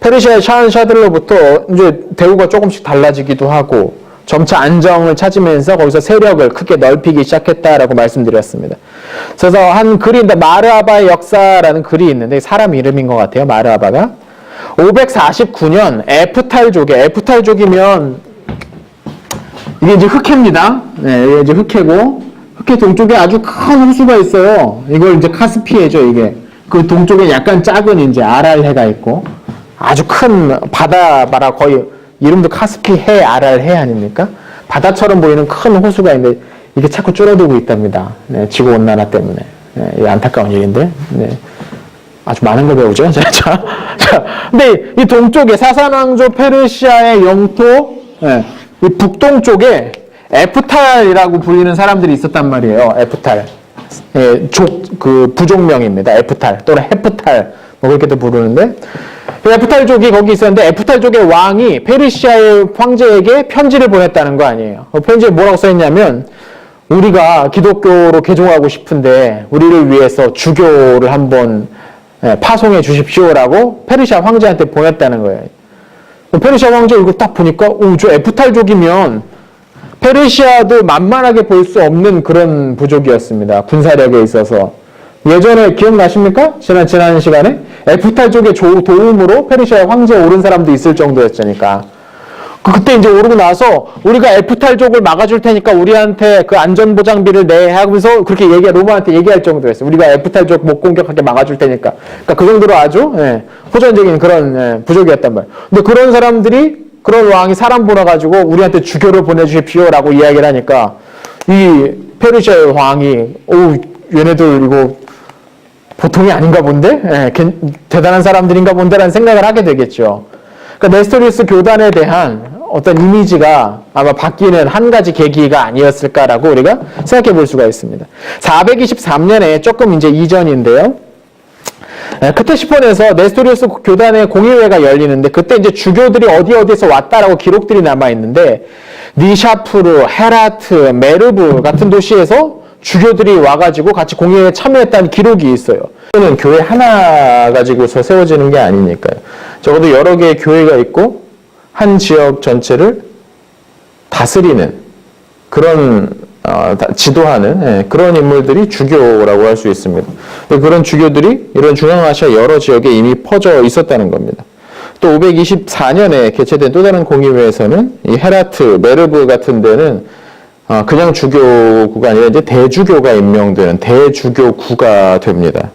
페르시아의 샤흔샤들로부터 이제 대우가 조금씩 달라지기도 하고 점차 안정을 찾으면서 거기서 세력을 크게 넓히기 시작했다라고 말씀드렸습니다. 그래서 한 글인데 마르아바의 역사라는 글이 있는데 사람 이름인 것 같아요. 마르아바가 549년 에프탈족이면 이게 이제 흑해입니다. 네, 이게 이제 흑해고, 흑해 동쪽에 아주 큰 호수가 있어요. 이걸 이제 카스피해죠, 이게. 그 동쪽에 약간 작은 이제 아랄해가 있고, 아주 큰 바다 거의, 이름도 카스피해, 아랄해 아닙니까? 바다처럼 보이는 큰 호수가 있는데, 이게 자꾸 줄어들고 있답니다. 네, 지구온난화 때문에. 네, 이게 안타까운 일인데, 네. 아주 많은 걸 배우죠. 자, 근데 이 동쪽에 사산왕조 페르시아의 영토, 네, 이 북동쪽에 에프탈이라고 불리는 사람들이 있었단 말이에요. 에프탈. 그 부족명입니다. 에프탈 또는 헤프탈 뭐 그렇게도 부르는데, 에프탈족이 거기 있었는데 에프탈족의 왕이 페르시아의 황제에게 편지를 보냈다는 거 아니에요. 편지에 뭐라고 써있냐면, 우리가 기독교로 개종하고 싶은데 우리를 위해서 주교를 한번 파송해 주십시오라고 페르시아 황제한테 보냈다는 거예요. 페르시아 황제 이거 딱 보니까 저 에프탈족이면 페르시아도 만만하게 볼 수 없는 그런 부족이었습니다. 군사력에 있어서. 예전에 기억나십니까? 지난 시간에 에프탈족의 도움으로 페르시아 황제에 오른 사람도 있을 정도였으니까. 그때 이제 오르고 나서 우리가 에프탈족을 막아줄 테니까 우리한테 그 안전보장비를 내 하면서 그렇게 로마한테 얘기할 정도였어요. 우리가 에프탈족 못 공격하게 막아줄 테니까. 그러니까 그 정도로 아주 호전적인 그런 부족이었단 말이에요. 근데 그런 사람들이 그런 왕이 사람 보내가지고 우리한테 주교를 보내주십시오라고 이야기를 하니까 이 페르시아의 왕이 얘네들 이거 보통이 아닌가 본데? 대단한 사람들인가 본데라는 생각을 하게 되겠죠. 그러니까 네스토리우스 교단에 대한 어떤 이미지가 아마 바뀌는 한 가지 계기가 아니었을까라고 우리가 생각해 볼 수가 있습니다. 423년에 조금 이제 이전인데요. 크테시폰에서 네스토리우스 교단의 공의회가 열리는데 그때 이제 주교들이 어디에서 왔다라고 기록들이 남아 있는데 니샤푸르, 헤라트, 메르브 같은 도시에서 주교들이 와가지고 같이 공의회에 참여했다는 기록이 있어요. 이거는 교회 하나 가지고서 세워지는 게 아니니까요. 적어도 여러 개의 교회가 있고 한 지역 전체를 다스리는 그런 지도하는 그런 인물들이 주교라고 할 수 있습니다. 그런 주교들이 이런 중앙아시아 여러 지역에 이미 퍼져 있었다는 겁니다. 또 524년에 개최된 또 다른 공의회에서는 이 헤라트, 메르브 같은 데는 그냥 주교구가 아니라 이제 대주교가 임명되는 대주교구가 됩니다.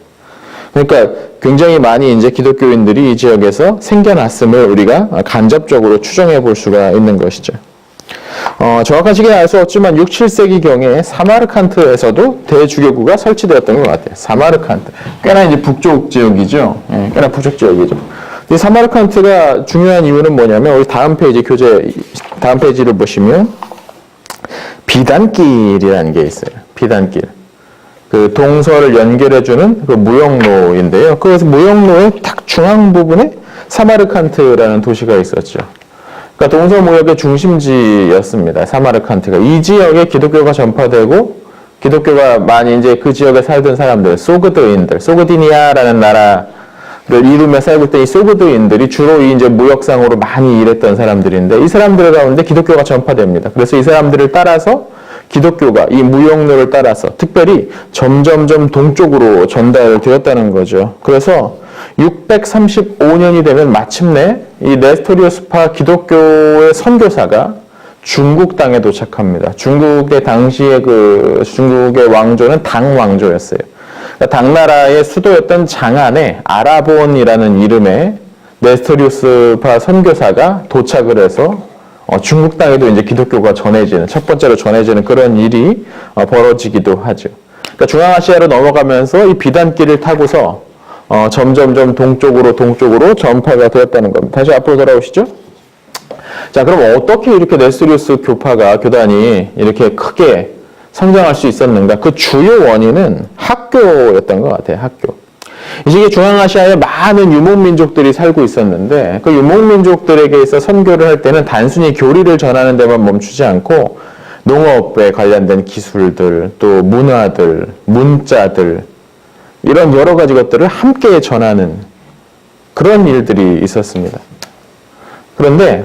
그러니까 굉장히 많이 이제 기독교인들이 이 지역에서 생겨났음을 우리가 간접적으로 추정해 볼 수가 있는 것이죠. 정확한 시기는 알 수 없지만 6, 7세기경에 사마르칸트에서도 대주교구가 설치되었던 것 같아요. 사마르칸트. 꽤나 이제 북쪽 지역이죠. 꽤나 북쪽 지역이죠. 이 사마르칸트가 중요한 이유는 뭐냐면 우리 다음 페이지를 보시면 비단길이라는 게 있어요. 비단길. 그 동서를 연결해주는 그 무역로인데요. 그래서 무역로의 딱 중앙 부분에 사마르칸트라는 도시가 있었죠. 그러니까 동서 무역의 중심지였습니다. 사마르칸트가. 이 지역에 기독교가 전파되고 기독교가 많이 이제 그 지역에 살던 사람들, 소그드인들, 소그디니아라는 나라를 이루며 살고 있던 이 소그드인들이 주로 이제 무역상으로 많이 일했던 사람들인데 이 사람들 가운데 기독교가 전파됩니다. 그래서 이 사람들을 따라서 기독교가 이 무역로를 따라서 특별히 점점점 동쪽으로 전달되었다는 거죠. 그래서 635년이 되면 마침내 이 네스토리우스파 기독교의 선교사가 중국 땅에 도착합니다. 중국의 당시에 중국의 왕조는 당 왕조였어요. 그러니까 당나라의 수도였던 장안에 아라본이라는 이름의 네스토리우스파 선교사가 도착을 해서 중국 땅에도 이제 기독교가 첫 번째로 전해지는 그런 일이 벌어지기도 하죠. 그러니까 중앙아시아로 넘어가면서 이 비단길을 타고서 점점점 동쪽으로 전파가 되었다는 겁니다. 다시 앞으로 돌아오시죠. 자, 그럼 어떻게 이렇게 네스토리우스 교단이 이렇게 크게 성장할 수 있었는가? 그 주요 원인은 학교였던 것 같아요. 학교. 이 시기에 중앙아시아에 많은 유목민족들이 살고 있었는데 그 유목민족들에게 있어 선교를 할 때는 단순히 교리를 전하는 데만 멈추지 않고 농업에 관련된 기술들, 또 문화들, 문자들 이런 여러 가지 것들을 함께 전하는 그런 일들이 있었습니다. 그런데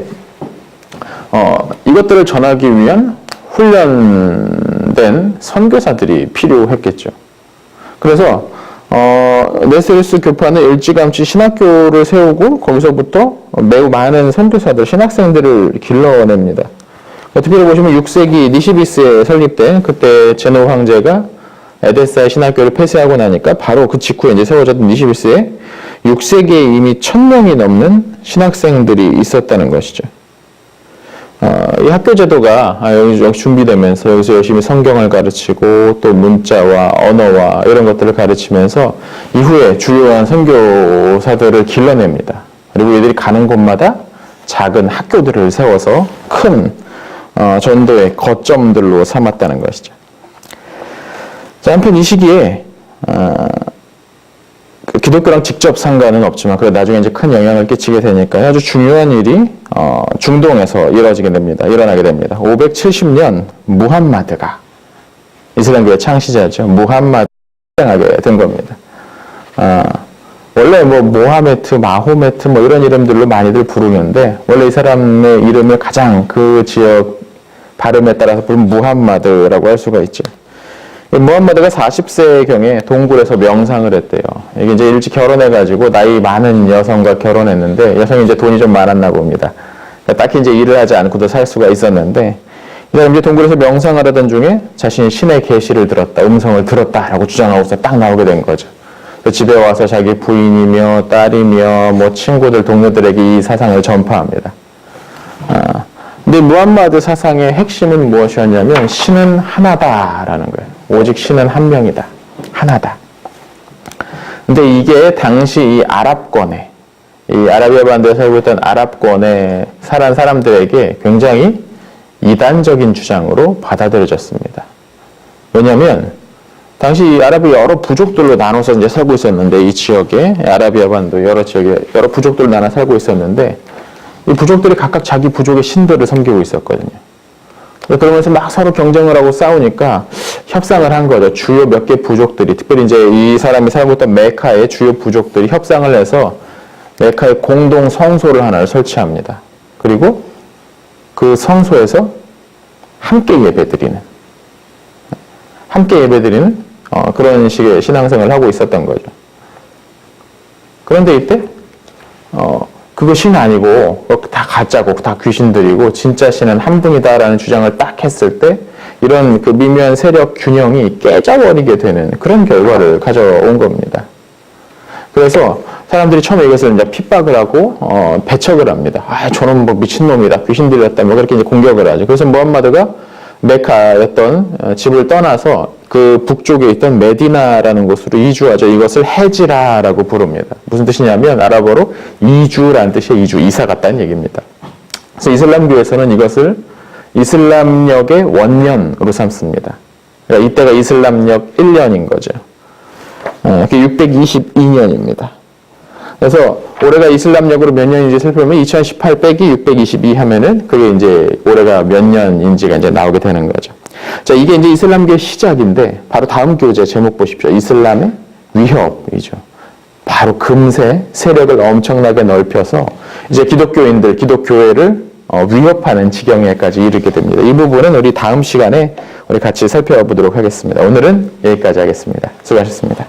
이것들을 전하기 위한 훈련된 선교사들이 필요했겠죠. 그래서 네스토리우스 교파는 일찌감치 신학교를 세우고 거기서부터 매우 많은 선교사들, 신학생들을 길러냅니다. 특별히 보시면 6세기 니시비스에 설립된 그때 제노 황제가 에데사의 신학교를 폐쇄하고 나니까 바로 그 직후에 이제 세워졌던 니시비스에 6세기에 이미 1000명이 넘는 신학생들이 있었다는 것이죠. 이 학교 제도가 여기 준비되면서 여기서 열심히 성경을 가르치고 또 문자와 언어와 이런 것들을 가르치면서 이후에 주요한 선교사들을 길러냅니다. 그리고 이들이 가는 곳마다 작은 학교들을 세워서 큰 전도의 거점들로 삼았다는 것이죠. 자, 한편 이 시기에 기독교랑 직접 상관은 없지만 그래도 나중에 이제 큰 영향을 끼치게 되니까 아주 중요한 일이 중동에서 일어나게 됩니다. 570년 무함마드가 이슬람교의 창시자죠. 무함마드가 등장하게 된 겁니다. 원래 모하메트, 마호메트 이런 이름들로 많이들 부르는데 원래 이 사람의 이름을 가장 그 지역 발음에 따라서 부르면 무함마드라고 할 수가 있죠. 무함마드가 40세경에 동굴에서 명상을 했대요. 이게 이제 일찍 결혼해가지고 나이 많은 여성과 결혼했는데 여성이 이제 돈이 좀 많았나 봅니다. 그러니까 딱히 이제 일을 하지 않고도 살 수가 있었는데 이 사람이 이제 동굴에서 명상을 하던 중에 자신이 신의 계시를 들었다, 음성을 들었다라고 주장하고서 딱 나오게 된 거죠. 집에 와서 자기 부인이며 딸이며 뭐 친구들, 동료들에게 이 사상을 전파합니다. 근데 무함마드 사상의 핵심은 무엇이었냐면 신은 하나다라는 거예요. 오직 신은 한 명이다. 하나다. 근데 이게 당시 이 아랍권에, 이 아라비아 반도에 살고 있던 아랍권에 살한 사람들에게 굉장히 이단적인 주장으로 받아들여졌습니다. 왜냐하면 당시 이 아랍이 여러 부족들로 나눠서 이제 살고 있었는데 이 지역에 아라비아 반도 여러 지역에 여러 부족들로 나눠 살고 있었는데 이 부족들이 각각 자기 부족의 신들을 섬기고 있었거든요. 그러면서 막 서로 경쟁을 하고 싸우니까 협상을 한 거죠. 주요 몇 개 부족들이, 특별히 이제 이 사람이 살고 있던 메카의 주요 부족들이 협상을 해서 메카의 공동 성소를 하나를 설치합니다. 그리고 그 성소에서 함께 예배드리는 그런 식의 신앙생활을 하고 있었던 거죠. 그런데 이때 그거 신 아니고 다 가짜고 다 귀신들이고 진짜 신은 한 분이다라는 주장을 딱 했을 때 이런 그 미묘한 세력 균형이 깨져버리게 되는 그런 결과를 가져온 겁니다. 그래서 사람들이 처음에 이것을 이제 핍박을 하고 배척을 합니다. 아, 저놈 뭐 미친놈이다, 귀신들이었다, 뭐 그렇게 이제 공격을 하죠. 그래서 무함마드가 메카였던 집을 떠나서 그 북쪽에 있던 메디나라는 곳으로 이주하죠. 이것을 헤지라라고 부릅니다. 무슨 뜻이냐면 아랍어로 이주라는 뜻이에요. 이주, 이사 갔다는 얘기입니다. 그래서 이슬람교에서는 이것을 이슬람력의 원년으로 삼습니다. 그러니까 이때가 이슬람력 1년인 거죠. 그게 622년입니다. 그래서 올해가 이슬람력으로 몇 년인지 살펴보면 2018 빼기 622 하면은 그게 이제 올해가 몇 년인지가 이제 나오게 되는 거죠. 자, 이게 이제 이슬람교의 시작인데 바로 다음 교재 제목 보십시오. 이슬람의 위협이죠. 바로 금세 세력을 엄청나게 넓혀서 이제 기독교인들, 기독교회를 위협하는 지경에까지 이르게 됩니다. 이 부분은 우리 다음 시간에 우리 같이 살펴보도록 하겠습니다. 오늘은 여기까지 하겠습니다. 수고하셨습니다.